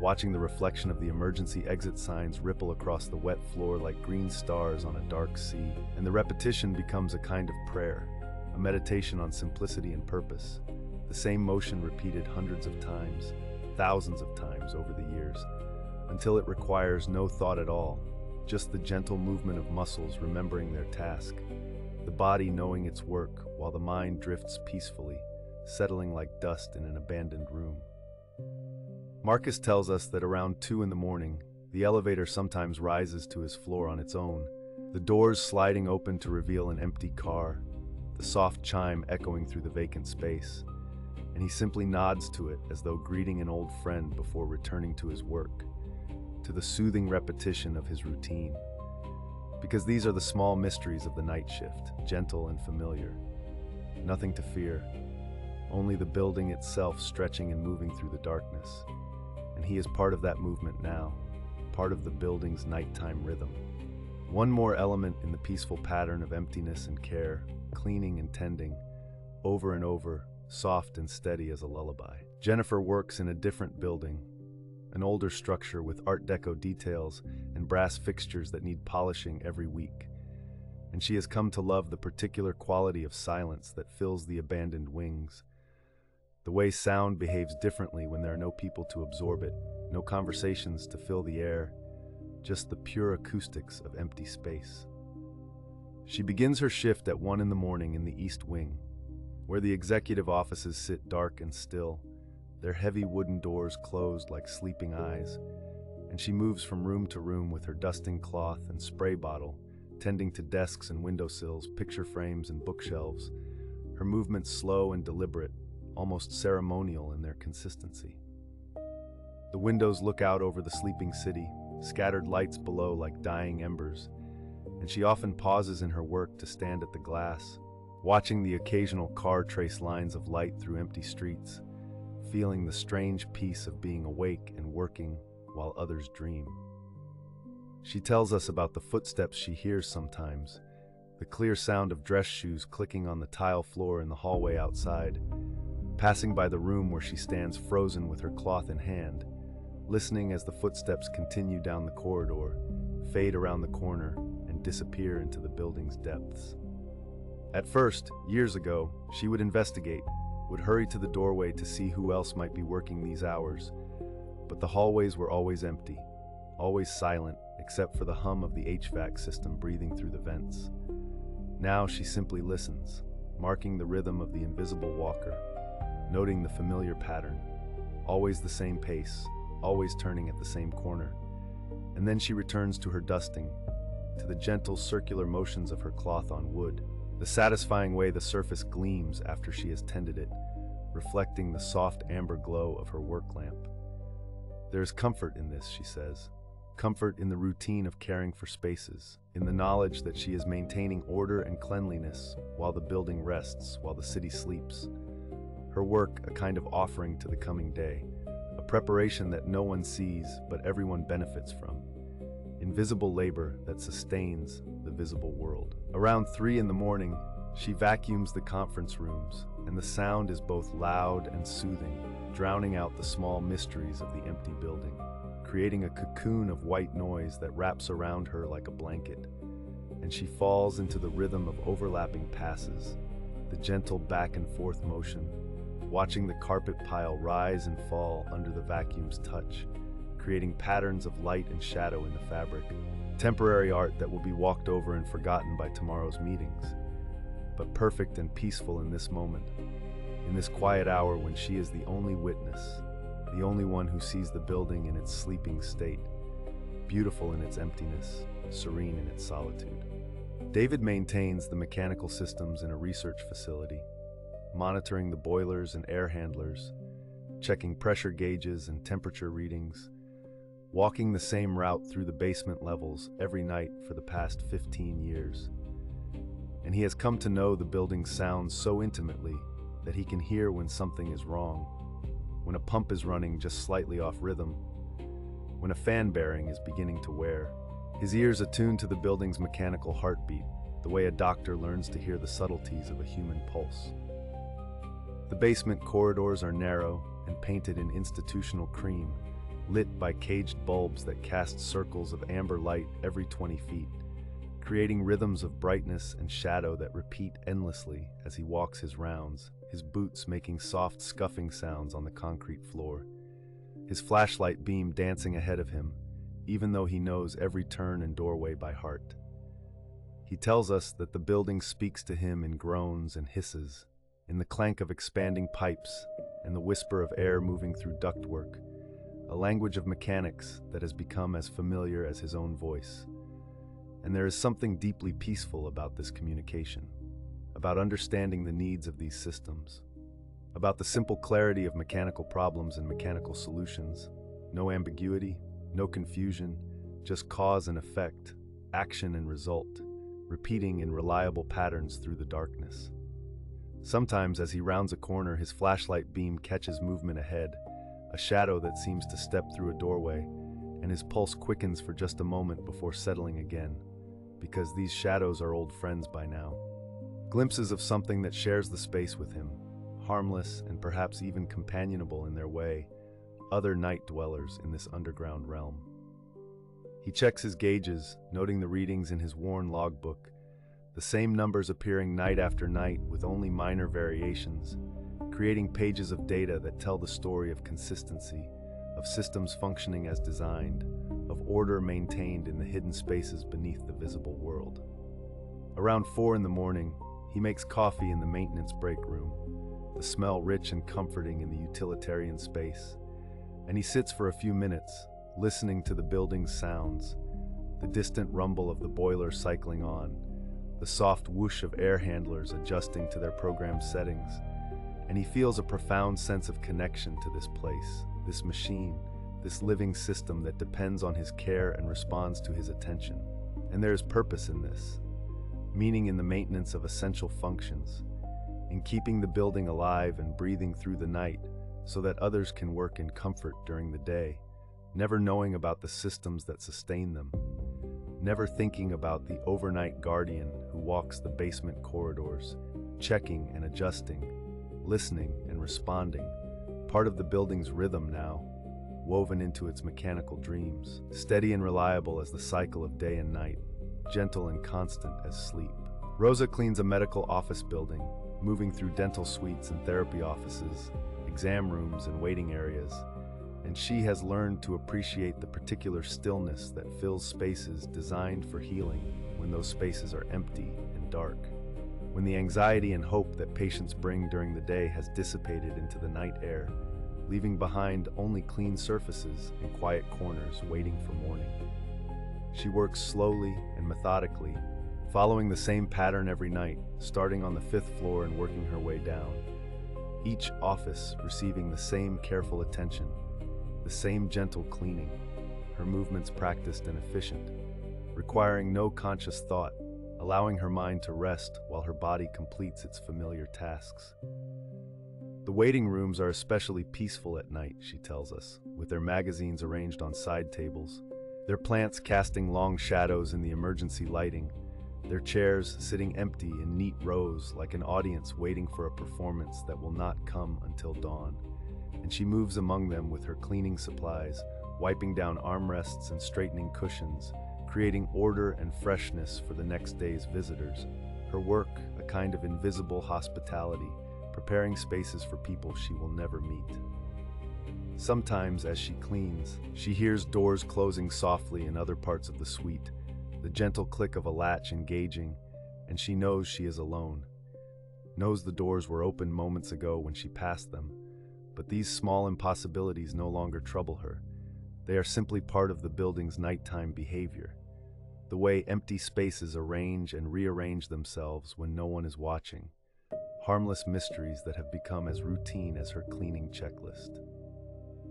[SPEAKER 1] watching the reflection of the emergency exit signs ripple across the wet floor like green stars on a dark sea, and the repetition becomes a kind of prayer, a meditation on simplicity and purpose, the same motion repeated hundreds of times, thousands of times over the years, until it requires no thought at all, just the gentle movement of muscles remembering their task, the body knowing its work while the mind drifts peacefully, settling like dust in an abandoned room. Marcus tells us that around 2 in the morning, the elevator sometimes rises to his floor on its own, the doors sliding open to reveal an empty car, the soft chime echoing through the vacant space, and he simply nods to it as though greeting an old friend before returning to his work, to the soothing repetition of his routine. Because these are the small mysteries of the night shift, gentle and familiar. Nothing to fear, only the building itself stretching and moving through the darkness. And he is part of that movement now, part of the building's nighttime rhythm. One more element in the peaceful pattern of emptiness and care, cleaning and tending, over and over, soft and steady as a lullaby. Jennifer works in a different building, an older structure with Art Deco details and brass fixtures that need polishing every week. And she has come to love the particular quality of silence that fills the abandoned wings. The way sound behaves differently when there are no people to absorb it, no conversations to fill the air, just the pure acoustics of empty space. She begins her shift at 1 in the morning in the East Wing, where the executive offices sit dark and still, their heavy wooden doors closed like sleeping eyes, and she moves from room to room with her dusting cloth and spray bottle, tending to desks and windowsills, picture frames and bookshelves, her movements slow and deliberate, almost ceremonial in their consistency. The windows look out over the sleeping city, scattered lights below like dying embers, and she often pauses in her work to stand at the glass, watching the occasional car trace lines of light through empty streets, feeling the strange peace of being awake and working while others dream. She tells us about the footsteps she hears sometimes, the clear sound of dress shoes clicking on the tile floor in the hallway outside, passing by the room where she stands frozen with her cloth in hand, listening as the footsteps continue down the corridor, fade around the corner, and disappear into the building's depths. At first, years ago, she would investigate, would hurry to the doorway to see who else might be working these hours, but the hallways were always empty, always silent, except for the hum of the HVAC system breathing through the vents. Now she simply listens, marking the rhythm of the invisible walker, noting the familiar pattern, always the same pace, always turning at the same corner. And then she returns to her dusting, to the gentle circular motions of her cloth on wood, the satisfying way the surface gleams after she has tended it, reflecting the soft amber glow of her work lamp. There is comfort in this, she says. Comfort in the routine of caring for spaces, in the knowledge that she is maintaining order and cleanliness while the building rests, while the city sleeps. Her work a kind of offering to the coming day, a preparation that no one sees but everyone benefits from. Invisible labor that sustains the visible world. Around 3 in the morning, she vacuums the conference rooms, and the sound is both loud and soothing, drowning out the small mysteries of the empty building, creating a cocoon of white noise that wraps around her like a blanket, and she falls into the rhythm of overlapping passes, the gentle back and forth motion, watching the carpet pile rise and fall under the vacuum's touch, creating patterns of light and shadow in the fabric, temporary art that will be walked over and forgotten by tomorrow's meetings, but perfect and peaceful in this moment, in this quiet hour when she is the only witness, the only one who sees the building in its sleeping state, beautiful in its emptiness, serene in its solitude. David maintains the mechanical systems in a research facility, monitoring the boilers and air handlers, checking pressure gauges and temperature readings, walking the same route through the basement levels every night for the past 15 years. And he has come to know the building's sounds so intimately that he can hear when something is wrong, when a pump is running just slightly off rhythm, when a fan bearing is beginning to wear. His ears attuned to the building's mechanical heartbeat, the way a doctor learns to hear the subtleties of a human pulse. The basement corridors are narrow and painted in institutional cream, lit by caged bulbs that cast circles of amber light every 20 feet, creating rhythms of brightness and shadow that repeat endlessly as he walks his rounds, his boots making soft scuffing sounds on the concrete floor, his flashlight beam dancing ahead of him, even though he knows every turn and doorway by heart. He tells us that the building speaks to him in groans and hisses, in the clank of expanding pipes and the whisper of air moving through ductwork, a language of mechanics that has become as familiar as his own voice. And there is something deeply peaceful about this communication, about understanding the needs of these systems, about the simple clarity of mechanical problems and mechanical solutions. No ambiguity, no confusion, just cause and effect, action and result, repeating in reliable patterns through the darkness. Sometimes as he rounds a corner, his flashlight beam catches movement ahead, a shadow that seems to step through a doorway, and his pulse quickens for just a moment before settling again, because these shadows are old friends by now. Glimpses of something that shares the space with him, harmless and perhaps even companionable in their way, other night dwellers in this underground realm. He checks his gauges, noting the readings in his worn logbook, the same numbers appearing night after night with only minor variations, creating pages of data that tell the story of consistency, of systems functioning as designed, of order maintained in the hidden spaces beneath the visible world. Around 4 in the morning, he makes coffee in the maintenance break room, the smell rich and comforting in the utilitarian space, and he sits for a few minutes, listening to the building's sounds, the distant rumble of the boiler cycling on, the soft whoosh of air handlers adjusting to their programmed settings, and he feels a profound sense of connection to this place, this machine, this living system that depends on his care and responds to his attention. And there is purpose in this, meaning in the maintenance of essential functions, in keeping the building alive and breathing through the night so that others can work in comfort during the day, never knowing about the systems that sustain them, never thinking about the overnight guardian who walks the basement corridors, checking and adjusting, listening and responding, part of the building's rhythm now, woven into its mechanical dreams, steady and reliable as the cycle of day and night, gentle and constant as sleep. Rosa cleans a medical office building, moving through dental suites and therapy offices, exam rooms and waiting areas, and she has learned to appreciate the particular stillness that fills spaces designed for healing when those spaces are empty and dark, when the anxiety and hope that patients bring during the day has dissipated into the night air, leaving behind only clean surfaces and quiet corners waiting for morning. She works slowly and methodically, following the same pattern every night, starting on the 5th floor and working her way down. Each office receiving the same careful attention, the same gentle cleaning, her movements practiced and efficient, requiring no conscious thought, allowing her mind to rest while her body completes its familiar tasks. The waiting rooms are especially peaceful at night, she tells us, with their magazines arranged on side tables, their plants casting long shadows in the emergency lighting, their chairs sitting empty in neat rows like an audience waiting for a performance that will not come until dawn. And she moves among them with her cleaning supplies, wiping down armrests and straightening cushions, creating order and freshness for the next day's visitors. Her work, a kind of invisible hospitality, preparing spaces for people she will never meet. Sometimes, as she cleans, she hears doors closing softly in other parts of the suite, the gentle click of a latch engaging, and she knows she is alone. Knows the doors were open moments ago when she passed them, but these small impossibilities no longer trouble her. They are simply part of the building's nighttime behavior, the way empty spaces arrange and rearrange themselves when no one is watching. Harmless mysteries that have become as routine as her cleaning checklist.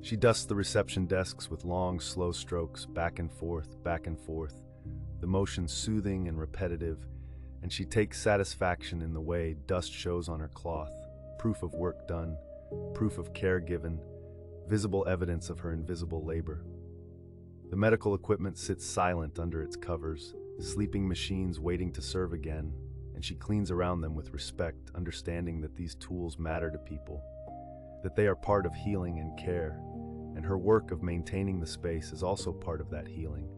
[SPEAKER 1] She dusts the reception desks with long, slow strokes, back and forth, the motion soothing and repetitive, and she takes satisfaction in the way dust shows on her cloth, proof of work done, proof of care given, visible evidence of her invisible labor. The medical equipment sits silent under its covers, sleeping machines waiting to serve again, and she cleans around them with respect, understanding that these tools matter to people, that they are part of healing and care, and her work of maintaining the space is also part of that healing,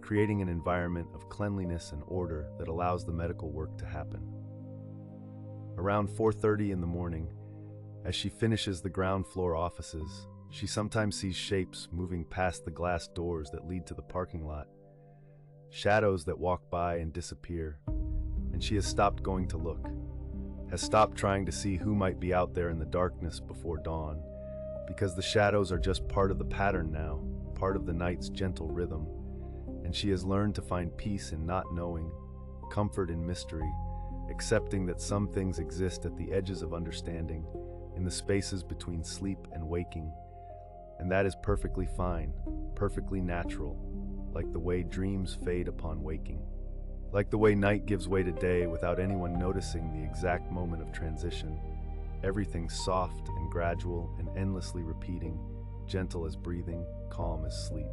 [SPEAKER 1] creating an environment of cleanliness and order that allows the medical work to happen. Around 4:30 in the morning, as she finishes the ground floor offices, she sometimes sees shapes moving past the glass doors that lead to the parking lot, shadows that walk by and disappear, and she has stopped going to look, has stopped trying to see who might be out there in the darkness before dawn, because the shadows are just part of the pattern now, part of the night's gentle rhythm, and she has learned to find peace in not knowing, comfort in mystery, accepting that some things exist at the edges of understanding, in the spaces between sleep and waking, and that is perfectly fine, perfectly natural, like the way dreams fade upon waking. Like the way night gives way to day without anyone noticing the exact moment of transition, everything soft and gradual and endlessly repeating, gentle as breathing, calm as sleep.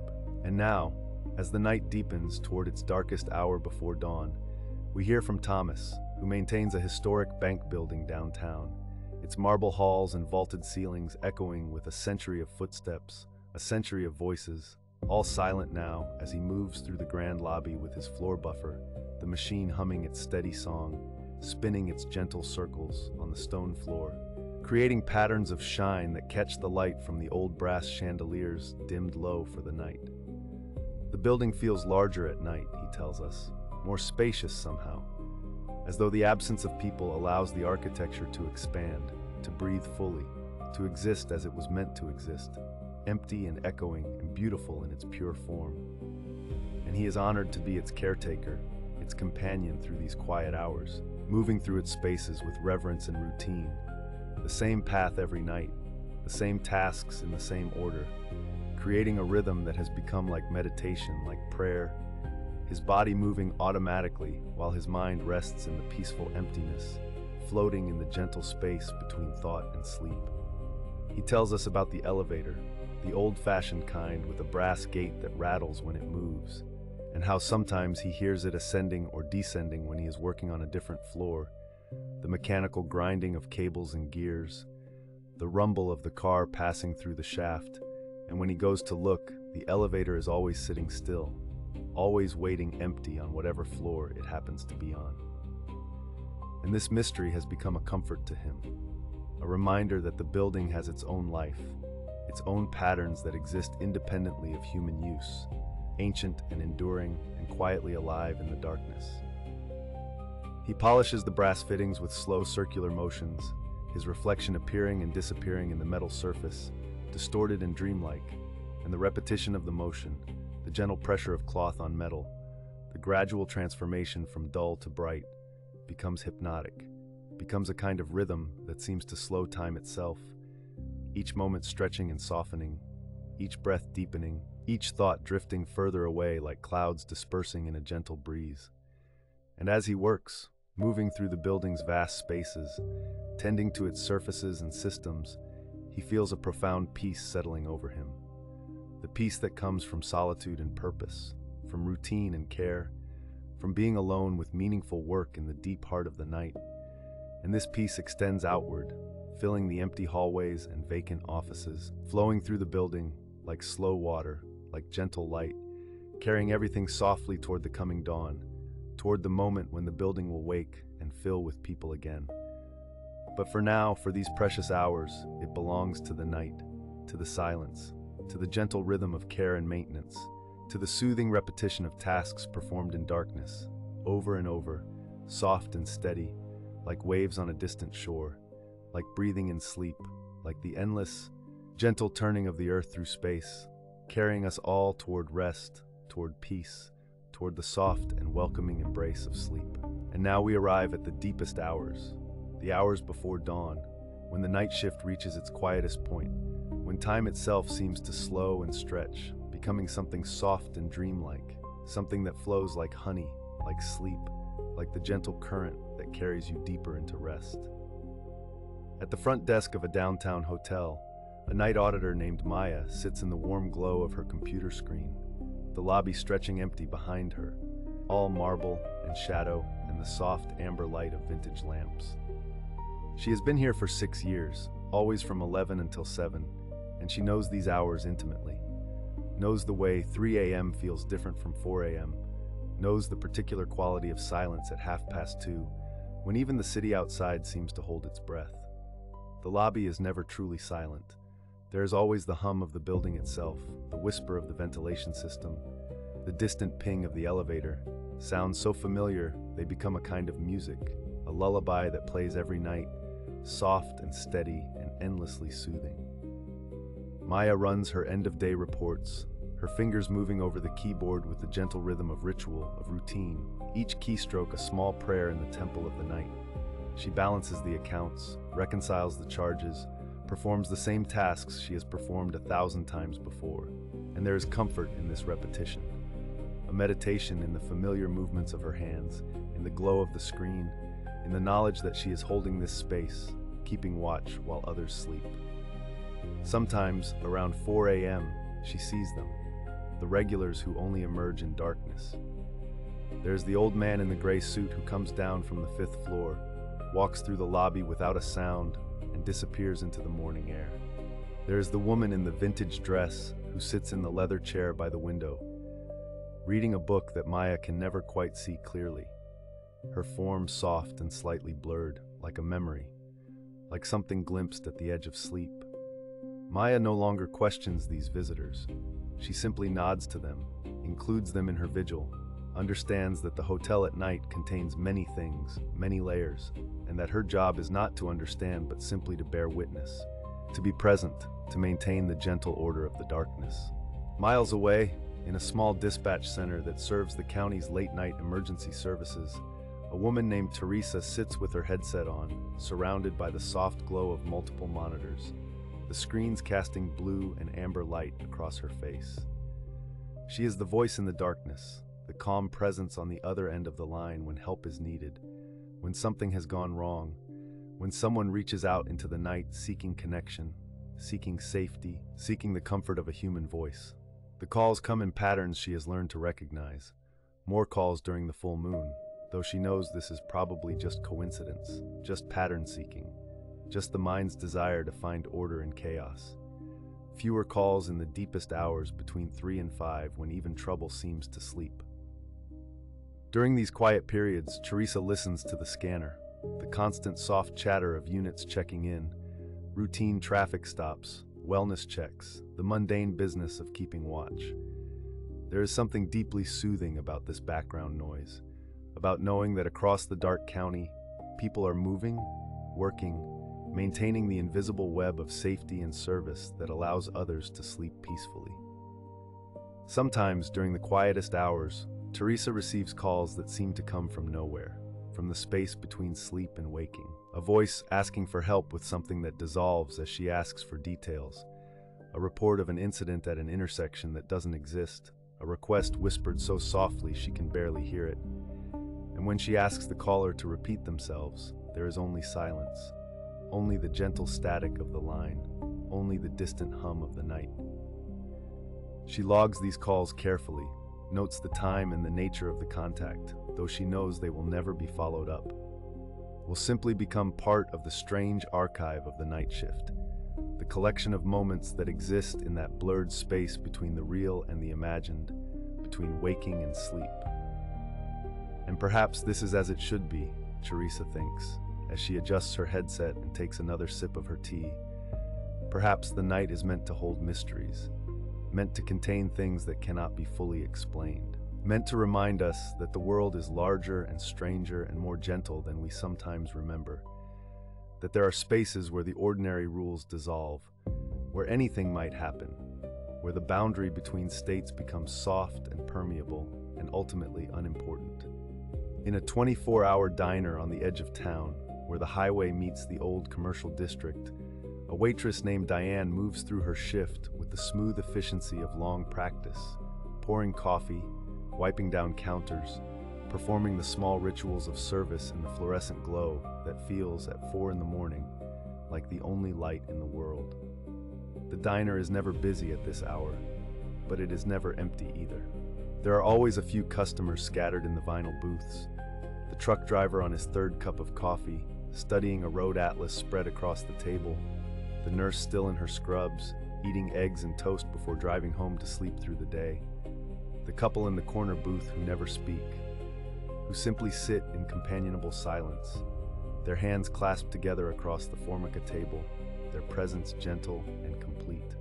[SPEAKER 1] And now, as the night deepens toward its darkest hour before dawn, we hear from Thomas, who maintains a historic bank building downtown, its marble halls and vaulted ceilings echoing with a century of footsteps, a century of voices, all silent now as he moves through the grand lobby with his floor buffer, the machine humming its steady song, spinning its gentle circles on the stone floor, creating patterns of shine that catch the light from the old brass chandeliers dimmed low for the night. The building feels larger at night, he tells us, more spacious somehow, as though the absence of people allows the architecture to expand, to breathe fully, to exist as it was meant to exist, empty and echoing and beautiful in its pure form. And he is honored to be its caretaker, its companion through these quiet hours, moving through its spaces with reverence and routine, the same path every night, the same tasks in the same order, creating a rhythm that has become like meditation, like prayer, his body moving automatically while his mind rests in the peaceful emptiness, floating in the gentle space between thought and sleep. He tells us about the elevator, the old-fashioned kind with a brass gate that rattles when it moves, and how sometimes he hears it ascending or descending when he is working on a different floor, the mechanical grinding of cables and gears, the rumble of the car passing through the shaft, and when he goes to look, the elevator is always sitting still, always waiting empty on whatever floor it happens to be on. And this mystery has become a comfort to him, a reminder that the building has its own life, its own patterns that exist independently of human use, ancient and enduring and quietly alive in the darkness. He polishes the brass fittings with slow circular motions, his reflection appearing and disappearing in the metal surface, distorted and dreamlike, and the repetition of the motion, the gentle pressure of cloth on metal, the gradual transformation from dull to bright, becomes hypnotic, becomes a kind of rhythm that seems to slow time itself, each moment stretching and softening, each breath deepening, each thought drifting further away like clouds dispersing in a gentle breeze. And as he works, moving through the building's vast spaces, tending to its surfaces and systems, he feels a profound peace settling over him. The peace that comes from solitude and purpose, from routine and care, from being alone with meaningful work in the deep heart of the night. And this peace extends outward, filling the empty hallways and vacant offices, flowing through the building like slow water, like gentle light, carrying everything softly toward the coming dawn, toward the moment when the building will wake and fill with people again. But for now, for these precious hours, it belongs to the night, to the silence, to the gentle rhythm of care and maintenance, to the soothing repetition of tasks performed in darkness, over and over, soft and steady, like waves on a distant shore, like breathing in sleep, like the endless, gentle turning of the earth through space, carrying us all toward rest, toward peace, toward the soft and welcoming embrace of sleep. And now we arrive at the deepest hours, the hours before dawn, when the night shift reaches its quietest point, when time itself seems to slow and stretch, becoming something soft and dreamlike, something that flows like honey, like sleep, like the gentle current that carries you deeper into rest. At the front desk of a downtown hotel, a night auditor named Maya sits in the warm glow of her computer screen, the lobby stretching empty behind her, all marble and shadow and the soft amber light of vintage lamps. She has been here for 6 years, always from 11 until 7, and she knows these hours intimately, knows the way 3 a.m. feels different from 4 a.m., knows the particular quality of silence at 2:30, when even the city outside seems to hold its breath. The lobby is never truly silent. There is always the hum of the building itself, the whisper of the ventilation system, the distant ping of the elevator, sounds so familiar they become a kind of music, a lullaby that plays every night, soft and steady and endlessly soothing. Maya runs her end-of-day reports, her fingers moving over the keyboard with the gentle rhythm of ritual, of routine, each keystroke a small prayer in the temple of the night. She balances the accounts, reconciles the charges, performs the same tasks she has performed 1,000 times before, and there is comfort in this repetition, a meditation in the familiar movements of her hands, in the glow of the screen, in the knowledge that she is holding this space, keeping watch while others sleep. Sometimes, around 4 a.m., she sees them, the regulars who only emerge in darkness. There's the old man in the gray suit who comes down from the 5th floor, walks through the lobby without a sound, and disappears into the morning air. There is the woman in the vintage dress who sits in the leather chair by the window, reading a book that Maya can never quite see clearly, her form soft and slightly blurred, like a memory, like something glimpsed at the edge of sleep. Maya no longer questions these visitors. She simply nods to them, includes them in her vigil, understands that the hotel at night contains many things, many layers, and that her job is not to understand but simply to bear witness, to be present, to maintain the gentle order of the darkness. Miles away, in a small dispatch center that serves the county's late-night emergency services, a woman named Teresa sits with her headset on, surrounded by the soft glow of multiple monitors, the screens casting blue and amber light across her face. She is the voice in the darkness, the calm presence on the other end of the line when help is needed, when something has gone wrong, when someone reaches out into the night seeking connection, seeking safety, seeking the comfort of a human voice. The calls come in patterns she has learned to recognize. More calls during the full moon, though she knows this is probably just coincidence, just pattern seeking, just the mind's desire to find order in chaos. Fewer calls in the deepest hours between 3 and 5 when even trouble seems to sleep. During these quiet periods, Teresa listens to the scanner, the constant soft chatter of units checking in, routine traffic stops, wellness checks, the mundane business of keeping watch. There is something deeply soothing about this background noise, about knowing that across the dark county, people are moving, working, maintaining the invisible web of safety and service that allows others to sleep peacefully. Sometimes, during the quietest hours, Teresa receives calls that seem to come from nowhere, from the space between sleep and waking. A voice asking for help with something that dissolves as she asks for details. A report of an incident at an intersection that doesn't exist. A request whispered so softly she can barely hear it. And when she asks the caller to repeat themselves, there is only silence. Only the gentle static of the line. Only the distant hum of the night. She logs these calls carefully, notes the time and the nature of the contact, though she knows they will never be followed up. Will simply become part of the strange archive of the night shift, the collection of moments that exist in that blurred space between the real and the imagined, between waking and sleep. And perhaps this is as it should be, Teresa thinks, as she adjusts her headset and takes another sip of her tea. Perhaps the night is meant to hold mysteries, meant to contain things that cannot be fully explained. Meant to remind us that the world is larger and stranger and more gentle than we sometimes remember. That there are spaces where the ordinary rules dissolve, where anything might happen, where the boundary between states becomes soft and permeable and ultimately unimportant. In a 24-hour diner on the edge of town, where the highway meets the old commercial district, a waitress named Diane moves through her shift with the smooth efficiency of long practice, pouring coffee, wiping down counters, performing the small rituals of service in the fluorescent glow that feels at 4 in the morning like the only light in the world. The diner is never busy at this hour, but it is never empty either. There are always a few customers scattered in the vinyl booths, the truck driver on his third cup of coffee, studying a road atlas spread across the table, the nurse still in her scrubs, eating eggs and toast before driving home to sleep through the day, the couple in the corner booth who never speak, who simply sit in companionable silence, their hands clasped together across the formica table, their presence gentle and complete.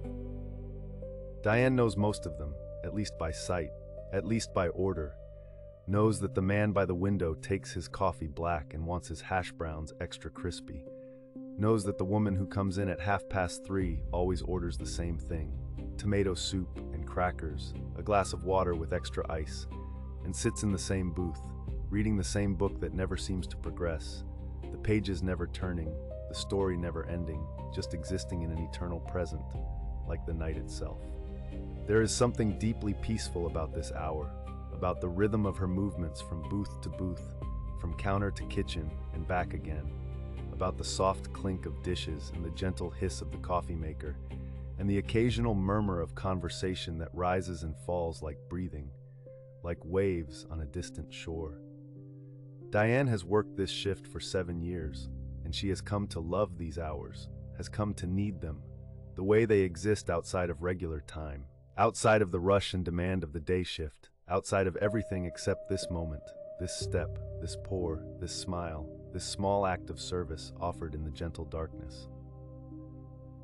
[SPEAKER 1] Diane knows most of them, at least by sight, at least by order, knows that the man by the window takes his coffee black and wants his hash browns extra crispy, knows that the woman who comes in at 3:30 always orders the same thing, tomato soup and crackers, a glass of water with extra ice, and sits in the same booth, reading the same book that never seems to progress, the pages never turning, the story never ending, just existing in an eternal present, like the night itself. There is something deeply peaceful about this hour, about the rhythm of her movements from booth to booth, from counter to kitchen and back again, about the soft clink of dishes and the gentle hiss of the coffee maker, and the occasional murmur of conversation that rises and falls like breathing, like waves on a distant shore. Diane has worked this shift for 7 years, and she has come to love these hours, has come to need them, the way they exist outside of regular time, outside of the rush and demand of the day shift, outside of everything except this moment, this step, this pour, this smile, this small act of service offered in the gentle darkness.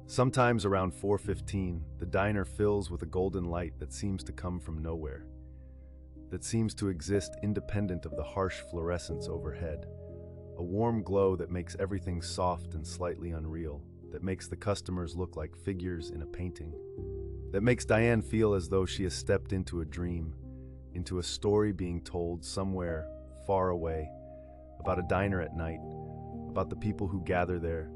[SPEAKER 1] Sometimes around 4:15, the diner fills with a golden light that seems to come from nowhere. that seems to exist independent of the harsh fluorescence overhead. A warm glow that makes everything soft and slightly unreal, that makes the customers look like figures in a painting, that makes Diane feel as though she has stepped into a dream, into a story being told somewhere far away, about a diner at night, about the people who gather there,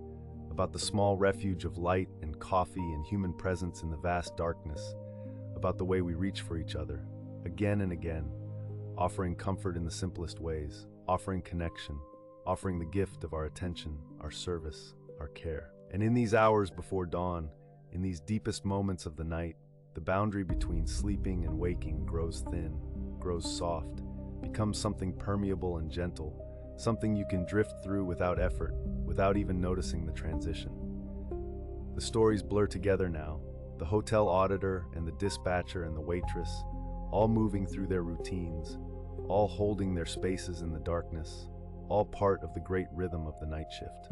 [SPEAKER 1] about the small refuge of light and coffee and human presence in the vast darkness, about the way we reach for each other, again and again, offering comfort in the simplest ways, offering connection, offering the gift of our attention, our service, our care. And in these hours before dawn, in these deepest moments of the night, the boundary between sleeping and waking grows thin, grows soft, becomes something permeable and gentle, something you can drift through without effort, without even noticing the transition. The stories blur together now, the hotel auditor and the dispatcher and the waitress, all moving through their routines, all holding their spaces in the darkness, all part of the great rhythm of the night shift.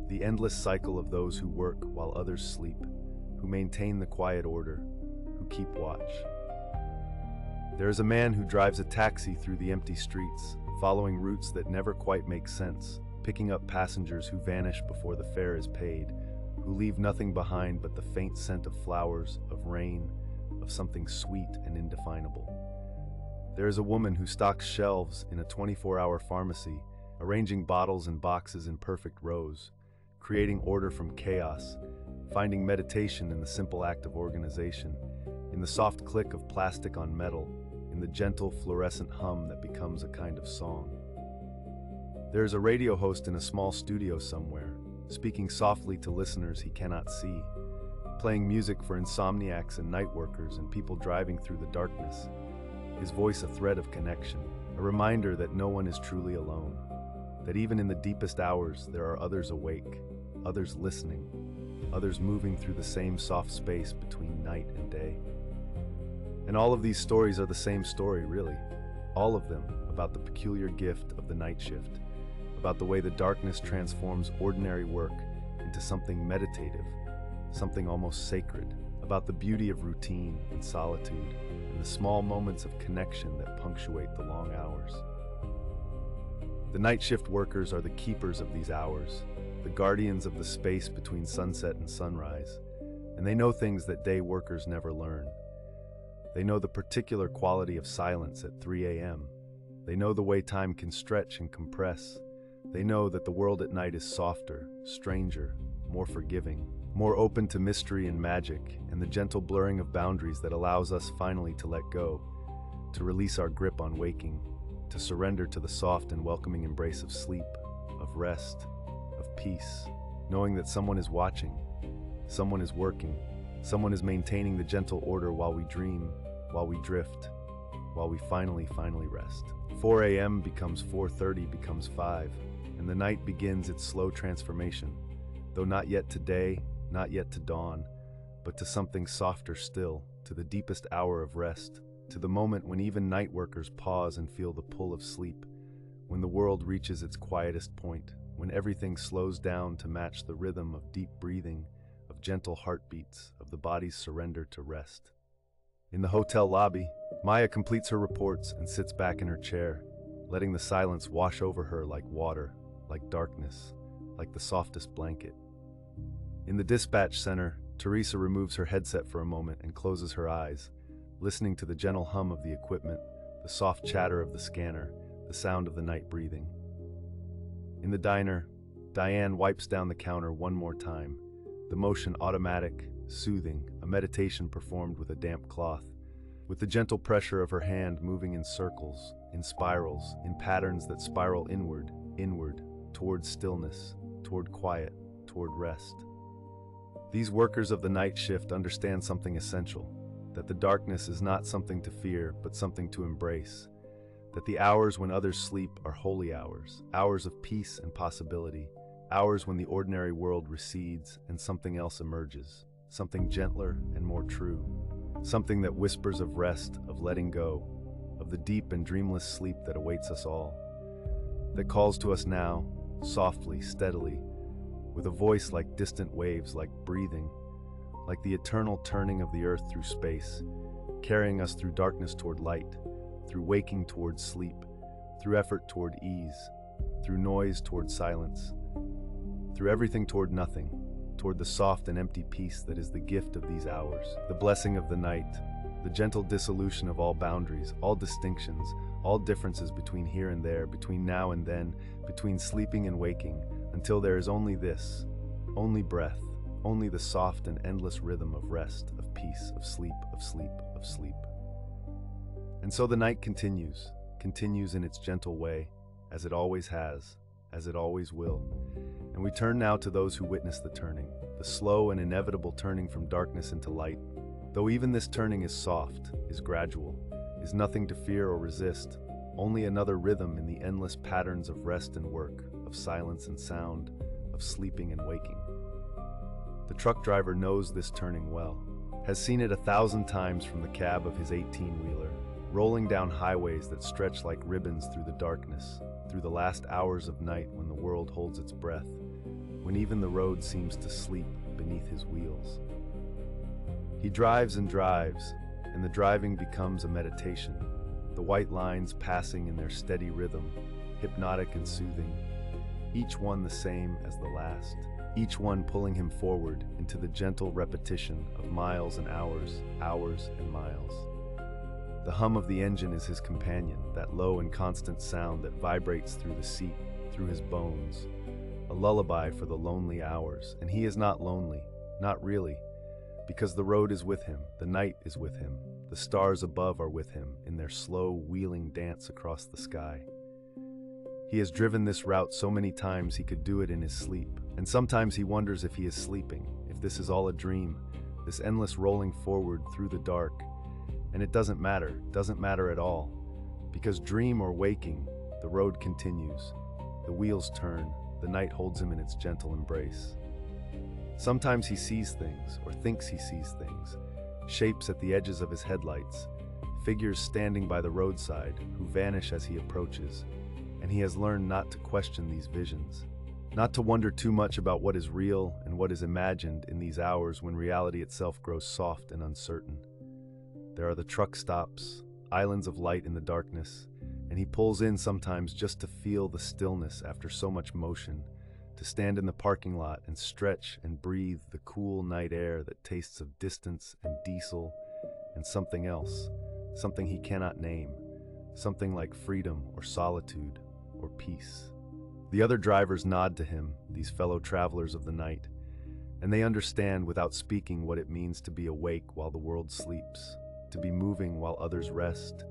[SPEAKER 1] The endless cycle of those who work while others sleep, who maintain the quiet order, who keep watch. There is a man who drives a taxi through the empty streets, following routes that never quite make sense, picking up passengers who vanish before the fare is paid, who leave nothing behind but the faint scent of flowers, of rain, of something sweet and indefinable. There is a woman who stocks shelves in a 24-hour pharmacy, arranging bottles and boxes in perfect rows, creating order from chaos, finding meditation in the simple act of organization, in the soft click of plastic on metal, in the gentle fluorescent hum that becomes a kind of song. There is a radio host in a small studio somewhere, speaking softly to listeners he cannot see, playing music for insomniacs and night workers and people driving through the darkness, his voice a thread of connection, a reminder that no one is truly alone, that even in the deepest hours there are others awake, others listening, others moving through the same soft space between night and day. And all of these stories are the same story, really. All of them about the peculiar gift of the night shift, about the way the darkness transforms ordinary work into something meditative, something almost sacred, about the beauty of routine and solitude, and the small moments of connection that punctuate the long hours. The night shift workers are the keepers of these hours, the guardians of the space between sunset and sunrise, and they know things that day workers never learn. They know the particular quality of silence at 3 a.m. They know the way time can stretch and compress. They know that the world at night is softer, stranger, more forgiving, more open to mystery and magic, and the gentle blurring of boundaries that allows us finally to let go, to release our grip on waking, to surrender to the soft and welcoming embrace of sleep, of rest, of peace, knowing that someone is watching, someone is working, someone is maintaining the gentle order while we dream, while we drift, while we finally rest. 4 a.m. becomes 4:30, becomes 5, and the night begins its slow transformation, though not yet to day, not yet to dawn, but to something softer still, to the deepest hour of rest, to the moment when even night workers pause and feel the pull of sleep, when the world reaches its quietest point, when everything slows down to match the rhythm of deep breathing, of gentle heartbeats, of the body's surrender to rest. In the hotel lobby, Maya completes her reports and sits back in her chair, letting the silence wash over her like water, like darkness, like the softest blanket. In the dispatch center, Teresa removes her headset for a moment and closes her eyes, listening to the gentle hum of the equipment, the soft chatter of the scanner, the sound of the night breathing. In the diner, Diane wipes down the counter one more time, the motion automatic, soothing, a meditation performed with a damp cloth, with the gentle pressure of her hand moving in circles, in spirals, in patterns that spiral inward, toward stillness, toward quiet, toward rest. These workers of the night shift understand something essential, that the darkness is not something to fear, but something to embrace, that the hours when others sleep are holy hours, hours of peace and possibility, hours when the ordinary world recedes and something else emerges, something gentler and more true, something that whispers of rest, of letting go, of the deep and dreamless sleep that awaits us all, that calls to us now, softly, steadily, with a voice like distant waves, like breathing, like the eternal turning of the earth through space, carrying us through darkness toward light, through waking toward sleep, through effort toward ease, through noise toward silence, through everything toward nothing, toward the soft and empty peace that is the gift of these hours, the blessing of the night, the gentle dissolution of all boundaries, all distinctions, all differences between here and there, between now and then, between sleeping and waking, until there is only this, only breath, only the soft and endless rhythm of rest, of peace, of sleep, of sleep, of sleep. And so the night continues in its gentle way, as it always has, as it always will. And we turn now to those who witness the turning, the slow and inevitable turning from darkness into light. Though even this turning is soft, is gradual, is nothing to fear or resist, only another rhythm in the endless patterns of rest and work, of silence and sound, of sleeping and waking. The truck driver knows this turning well, has seen it 1,000 times from the cab of his 18-wheeler, rolling down highways that stretch like ribbons through the darkness, through the last hours of night when the world holds its breath, when even the road seems to sleep beneath his wheels. He drives, and the driving becomes a meditation, the white lines passing in their steady rhythm, hypnotic and soothing, each one the same as the last, each one pulling him forward into the gentle repetition of miles and hours, hours and miles. The hum of the engine is his companion, that low and constant sound that vibrates through the seat, through his bones, a lullaby for the lonely hours. And he is not lonely, not really, because the road is with him, the night is with him, the stars above are with him in their slow, wheeling dance across the sky. He has driven this route so many times he could do it in his sleep, and sometimes he wonders if he is sleeping, if this is all a dream, this endless rolling forward through the dark. And it doesn't matter at all, because dream or waking, the road continues, the wheels turn, the night holds him in its gentle embrace. Sometimes he sees things, or thinks he sees things, shapes at the edges of his headlights, figures standing by the roadside who vanish as he approaches, and he has learned not to question these visions, not to wonder too much about what is real and what is imagined in these hours when reality itself grows soft and uncertain. There are the truck stops, islands of light in the darkness, and he pulls in sometimes just to feel the stillness after so much motion, to stand in the parking lot and stretch and breathe the cool night air that tastes of distance and diesel and something else, something he cannot name, something like freedom or solitude or peace. The other drivers nod to him, these fellow travelers of the night, and they understand without speaking what it means to be awake while the world sleeps, to be moving while others rest,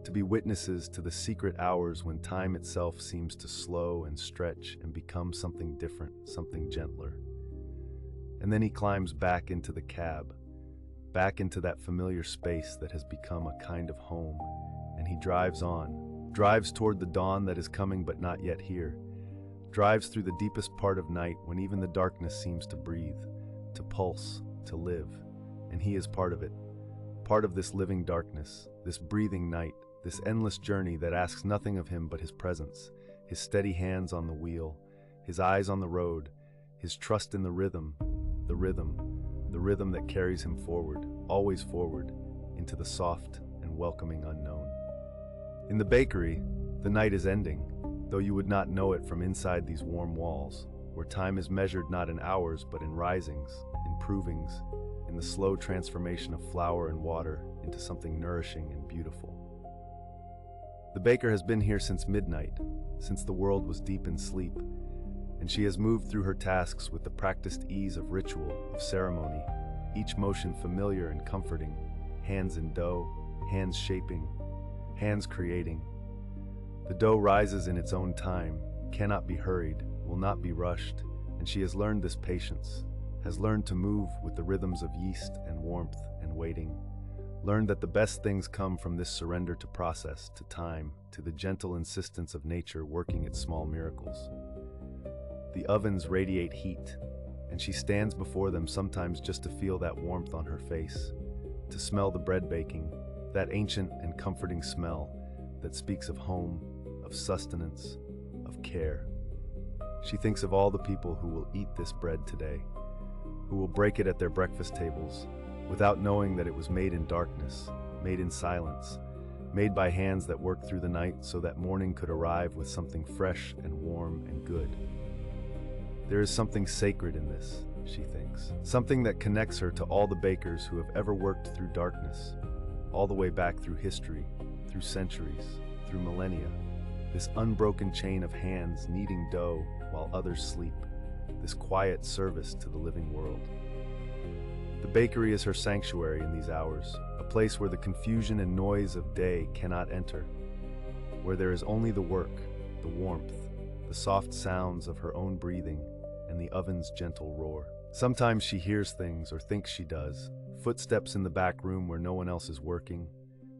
[SPEAKER 1] to be witnesses to the secret hours when time itself seems to slow and stretch and become something different, something gentler. And then he climbs back into the cab, back into that familiar space that has become a kind of home, and he drives on, drives toward the dawn that is coming but not yet here, drives through the deepest part of night when even the darkness seems to breathe, to pulse, to live, and he is part of it. Part of this living darkness, this breathing night, this endless journey that asks nothing of him but his presence, his steady hands on the wheel, his eyes on the road, his trust in the rhythm that carries him forward, always forward, into the soft and welcoming unknown. In the bakery, the night is ending, though you would not know it from inside these warm walls, where time is measured not in hours but in risings, in provings, in the slow transformation of flour and water into something nourishing and beautiful. The baker has been here since midnight, since the world was deep in sleep, and she has moved through her tasks with the practiced ease of ritual, of ceremony, each motion familiar and comforting, hands in dough, hands shaping, hands creating. The dough rises in its own time, cannot be hurried, will not be rushed, and she has learned this patience, has learned to move with the rhythms of yeast and warmth and waiting, learned that the best things come from this surrender to process, to time, to the gentle insistence of nature working its small miracles. The ovens radiate heat, and she stands before them sometimes just to feel that warmth on her face, to smell the bread baking, that ancient and comforting smell that speaks of home, of sustenance, of care. She thinks of all the people who will eat this bread today, who will break it at their breakfast tables, without knowing that it was made in darkness, made in silence, made by hands that worked through the night so that morning could arrive with something fresh and warm and good. There is something sacred in this, she thinks. Something that connects her to all the bakers who have ever worked through darkness, all the way back through history, through centuries, through millennia. This unbroken chain of hands kneading dough while others sleep. This quiet service to the living world. The bakery is her sanctuary in these hours, a place where the confusion and noise of day cannot enter, where there is only the work, the warmth, the soft sounds of her own breathing, and the oven's gentle roar. Sometimes she hears things, or thinks she does, footsteps in the back room where no one else is working,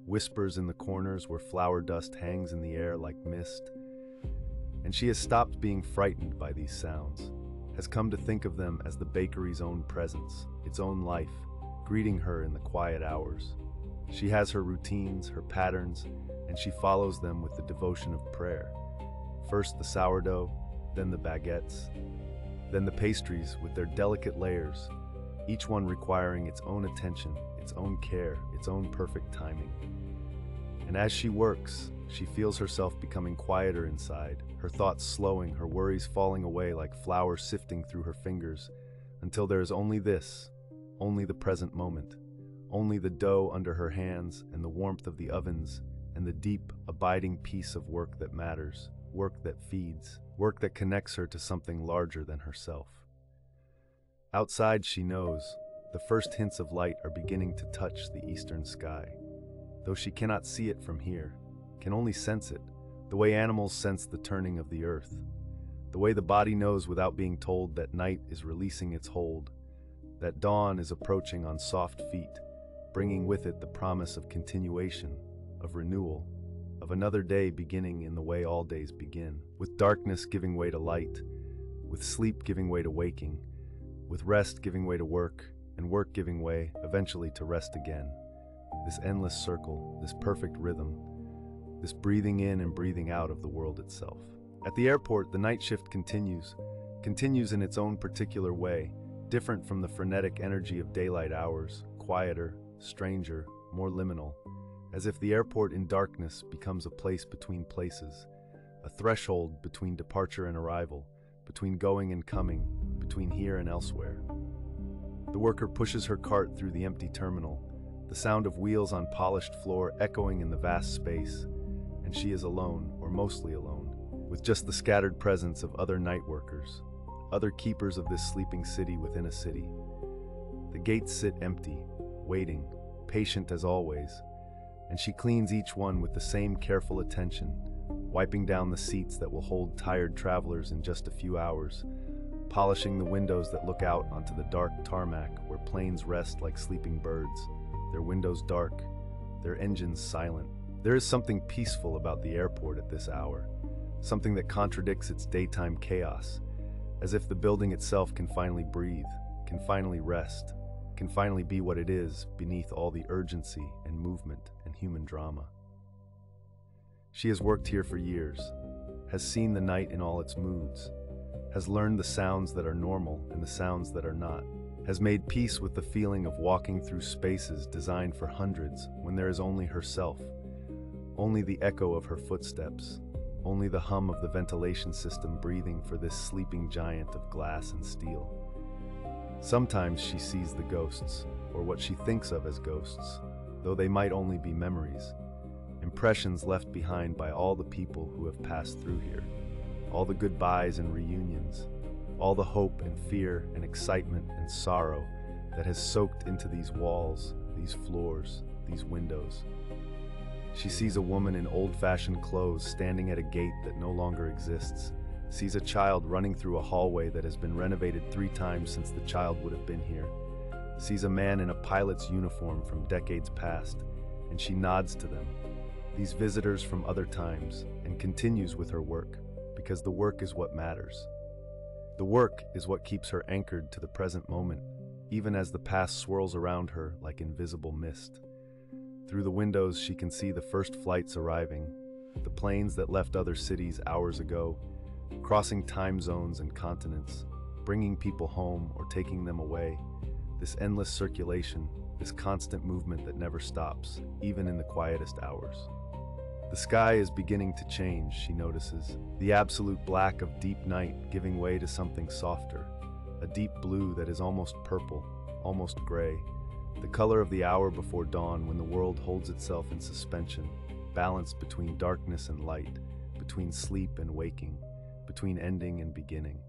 [SPEAKER 1] whispers in the corners where flour dust hangs in the air like mist, and she has stopped being frightened by these sounds, has come to think of them as the bakery's own presence, its own life, greeting her in the quiet hours. She has her routines, her patterns, and she follows them with the devotion of prayer. First the sourdough, then the baguettes, then the pastries with their delicate layers, each one requiring its own attention, its own care, its own perfect timing. And as she works, she feels herself becoming quieter inside, her thoughts slowing, her worries falling away like flour sifting through her fingers, until there is only this, only the present moment, only the dough under her hands and the warmth of the ovens and the deep, abiding peace of work that matters, work that feeds, work that connects her to something larger than herself. Outside, she knows, the first hints of light are beginning to touch the eastern sky. Though she cannot see it from here, can only sense it, the way animals sense the turning of the earth, the way the body knows without being told that night is releasing its hold, that dawn is approaching on soft feet, bringing with it the promise of continuation, of renewal, of another day beginning in the way all days begin, with darkness giving way to light, with sleep giving way to waking, with rest giving way to work, and work giving way, eventually, to rest again. This endless circle, this perfect rhythm, this breathing in and breathing out of the world itself. At the airport, the night shift continues in its own particular way, different from the frenetic energy of daylight hours, quieter, stranger, more liminal, as if the airport in darkness becomes a place between places, a threshold between departure and arrival, between going and coming, between here and elsewhere. The worker pushes her cart through the empty terminal, the sound of wheels on polished floor echoing in the vast space, and she is alone, or mostly alone, with just the scattered presence of other night workers, other keepers of this sleeping city within a city. The gates sit empty, waiting, patient as always, and she cleans each one with the same careful attention, wiping down the seats that will hold tired travelers in just a few hours, polishing the windows that look out onto the dark tarmac where planes rest like sleeping birds, their windows dark, their engines silent. There is something peaceful about the airport at this hour, something that contradicts its daytime chaos, as if the building itself can finally breathe, can finally rest, can finally be what it is beneath all the urgency and movement and human drama. She has worked here for years, has seen the night in all its moods, has learned the sounds that are normal and the sounds that are not, has made peace with the feeling of walking through spaces designed for hundreds when there is only herself, only the echo of her footsteps, only the hum of the ventilation system breathing for this sleeping giant of glass and steel. Sometimes she sees the ghosts, or what she thinks of as ghosts, though they might only be memories, impressions left behind by all the people who have passed through here, all the goodbyes and reunions, all the hope and fear and excitement and sorrow that has soaked into these walls, these floors, these windows. She sees a woman in old-fashioned clothes standing at a gate that no longer exists, sees a child running through a hallway that has been renovated 3 times since the child would have been here, sees a man in a pilot's uniform from decades past, and she nods to them, these visitors from other times, and continues with her work, because the work is what matters. The work is what keeps her anchored to the present moment, even as the past swirls around her like invisible mist. Through the windows, she can see the first flights arriving, the planes that left other cities hours ago, crossing time zones and continents, bringing people home or taking them away, this endless circulation, this constant movement that never stops, even in the quietest hours. The sky is beginning to change, she notices, the absolute black of deep night giving way to something softer, a deep blue that is almost purple, almost gray, the color of the hour before dawn when the world holds itself in suspension, balanced between darkness and light, between sleep and waking, between ending and beginning.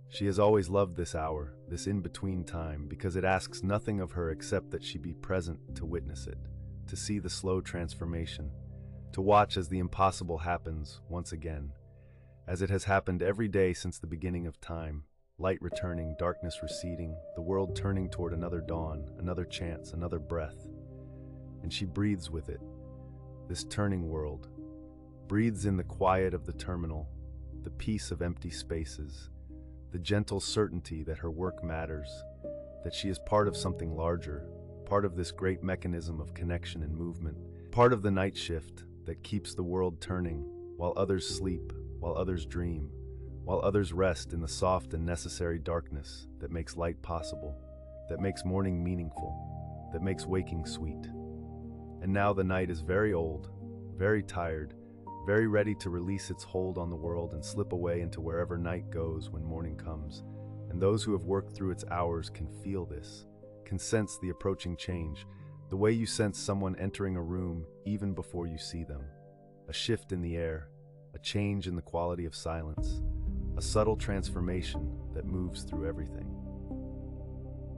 [SPEAKER 1] She has always loved this hour, this in-between time, because it asks nothing of her except that she be present to witness it, to see the slow transformation, to watch as the impossible happens once again, as it has happened every day since the beginning of time, light returning, darkness receding, the world turning toward another dawn, another chance, another breath. And she breathes with it, this turning world, breathes in the quiet of the terminal, the peace of empty spaces, the gentle certainty that her work matters, that she is part of something larger, part of this great mechanism of connection and movement, part of the night shift that keeps the world turning while others sleep, while others dream, while others rest in the soft and necessary darkness that makes light possible, that makes morning meaningful, that makes waking sweet. And now the night is very old, very tired, very ready to release its hold on the world and slip away into wherever night goes when morning comes. And those who have worked through its hours can feel this, can sense the approaching change, the way you sense someone entering a room even before you see them. A shift in the air, a change in the quality of silence, a subtle transformation that moves through everything.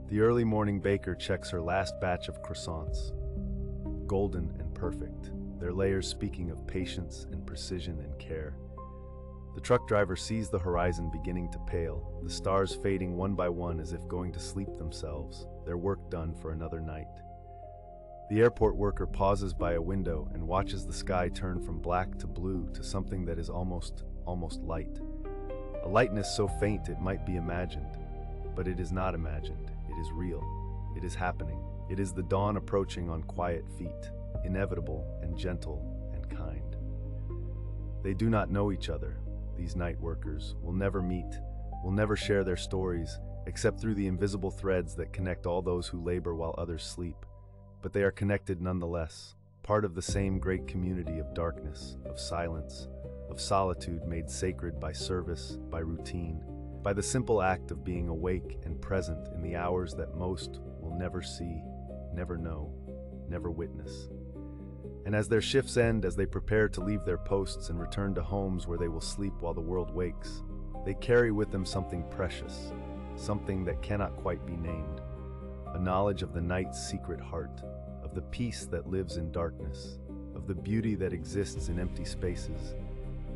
[SPEAKER 1] The early morning baker checks her last batch of croissants, golden and perfect, their layers speaking of patience and precision and care. The truck driver sees the horizon beginning to pale, the stars fading one by one as if going to sleep themselves, their work done for another night. The airport worker pauses by a window and watches the sky turn from black to blue to something that is almost light. A lightness so faint it might be imagined, but it is not imagined, it is real, it is happening. It is the dawn approaching on quiet feet, inevitable and gentle and kind. They do not know each other, these night workers, will never meet, will never share their stories, except through the invisible threads that connect all those who labor while others sleep. But they are connected nonetheless, part of the same great community of darkness, of silence, of solitude made sacred by service, by routine, by the simple act of being awake and present in the hours that most will never see, never know, never witness. And as their shifts end, as they prepare to leave their posts and return to homes where they will sleep while the world wakes, they carry with them something precious, something that cannot quite be named, a knowledge of the night's secret heart, of the peace that lives in darkness, of the beauty that exists in empty spaces,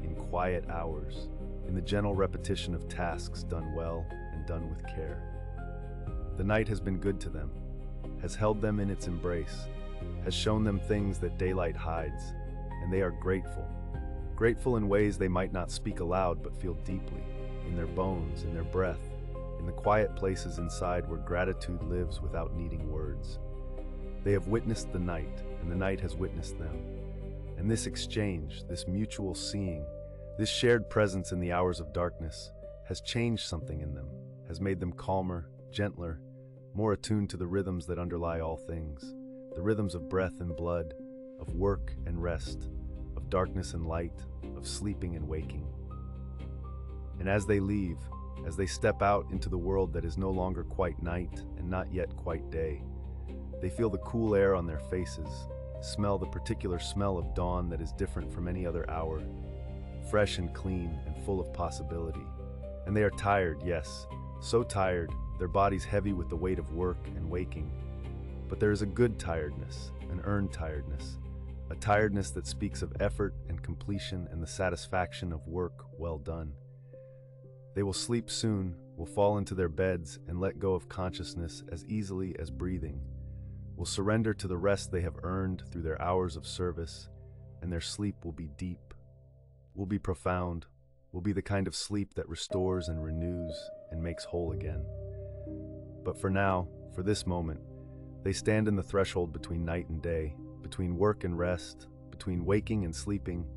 [SPEAKER 1] in quiet hours, in the gentle repetition of tasks done well and done with care. The night has been good to them, has held them in its embrace, has shown them things that daylight hides, and they are grateful. Grateful in ways they might not speak aloud but feel deeply, in their bones, in their breath, in the quiet places inside where gratitude lives without needing words. They have witnessed the night, and the night has witnessed them. And this exchange, this mutual seeing, this shared presence in the hours of darkness, has changed something in them, has made them calmer, gentler, more attuned to the rhythms that underlie all things, the rhythms of breath and blood, of work and rest, of darkness and light, of sleeping and waking. And as they leave, as they step out into the world that is no longer quite night and not yet quite day, they feel the cool air on their faces, smell the particular smell of dawn that is different from any other hour, fresh and clean and full of possibility. And they are tired, yes, so tired, their bodies heavy with the weight of work and waking. But there is a good tiredness, an earned tiredness, a tiredness that speaks of effort and completion and the satisfaction of work well done. They will sleep soon, will fall into their beds and let go of consciousness as easily as breathing, will surrender to the rest they have earned through their hours of service, and their sleep will be deep, will be profound, will be the kind of sleep that restores and renews and makes whole again. But for now, for this moment, they stand in the threshold between night and day, between work and rest, between waking and sleeping,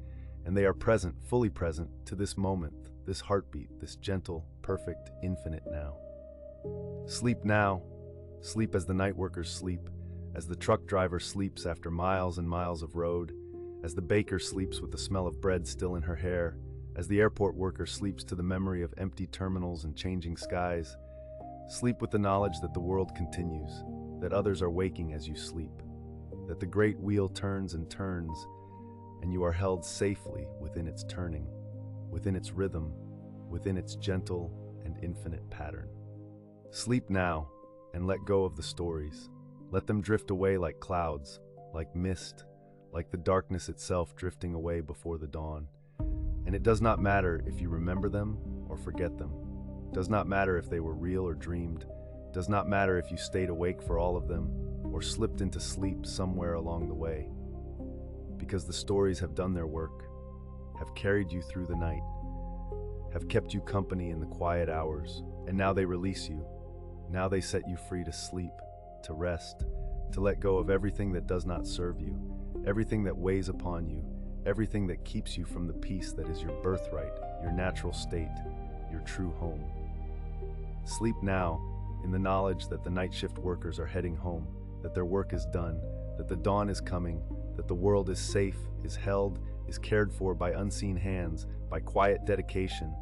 [SPEAKER 1] and they are present, fully present, to this moment, this heartbeat, this gentle, perfect, infinite now. Sleep now, Sleep as the night workers sleep, as the truck driver sleeps after miles and miles of road, as the baker sleeps with the smell of bread still in her hair, as the airport worker sleeps to the memory of empty terminals and changing skies. Sleep with the knowledge that the world continues, that others are waking as you sleep, that the great wheel turns and turns, and you are held safely within its turning, within its rhythm, within its gentle and infinite pattern. Sleep now and let go of the stories. Let them drift away like clouds, like mist, like the darkness itself drifting away before the dawn. And it does not matter if you remember them or forget them. It does not matter if they were real or dreamed. It does not matter if you stayed awake for all of them or slipped into sleep somewhere along the way. Because the stories have done their work, have carried you through the night, have kept you company in the quiet hours, and now they release you. Now they set you free to sleep, to rest, to let go of everything that does not serve you, everything that weighs upon you, everything that keeps you from the peace that is your birthright, your natural state, your true home. Sleep now in the knowledge that the night shift workers are heading home, that their work is done, that the dawn is coming, that the world is safe, is held, is cared for by unseen hands, by quiet dedication,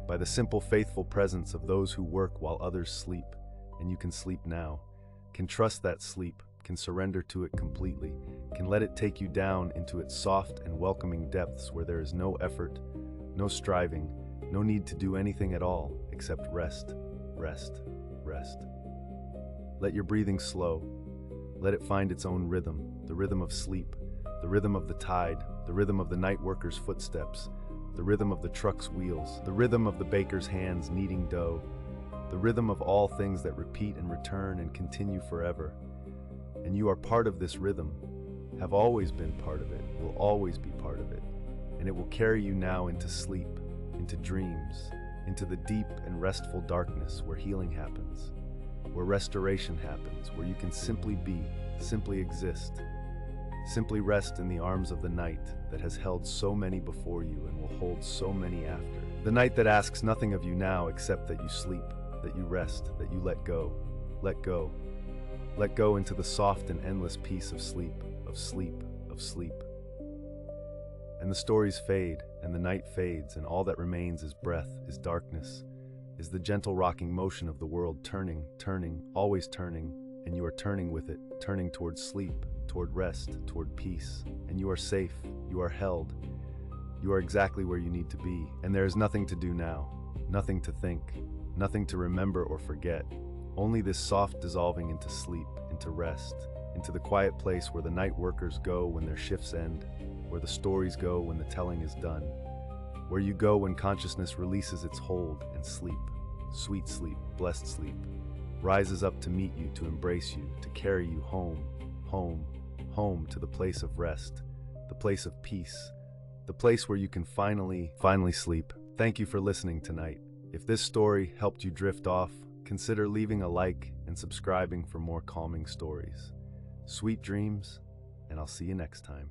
[SPEAKER 1] by the simple faithful presence of those who work while others sleep, and you can sleep now, can trust that sleep, can surrender to it completely, can let it take you down into its soft and welcoming depths where there is no effort, no striving, no need to do anything at all except rest, rest, rest. Let your breathing slow. Let it find its own rhythm, the rhythm of sleep, the rhythm of the tide, the rhythm of the night worker's footsteps, the rhythm of the truck's wheels, the rhythm of the baker's hands kneading dough, the rhythm of all things that repeat and return and continue forever. And you are part of this rhythm, have always been part of it, will always be part of it, and it will carry you now into sleep, into dreams, into the deep and restful darkness where healing happens, where restoration happens, where you can simply be, simply exist, simply rest in the arms of the night that has held so many before you and will hold so many after. The night that asks nothing of you now except that you sleep, that you rest, that you let go, let go. Let go into the soft and endless peace of sleep, of sleep, of sleep. And the stories fade, and the night fades, and all that remains is breath, is darkness, is the gentle rocking motion of the world turning, turning, always turning, and you are turning with it, turning toward sleep, toward rest, toward peace. And you are safe, you are held, you are exactly where you need to be, and there is nothing to do now, nothing to think, nothing to remember or forget. Only this soft dissolving into sleep, into rest, into the quiet place where the night workers go when their shifts end, where the stories go when the telling is done, where you go when consciousness releases its hold and sleep, sweet sleep, blessed sleep, rises up to meet you, to embrace you, to carry you home, home, home to the place of rest, the place of peace, the place where you can finally sleep. Thank you for listening tonight. If this story helped you drift off, consider leaving a like and subscribing for more calming stories. Sweet dreams, and I'll see you next time.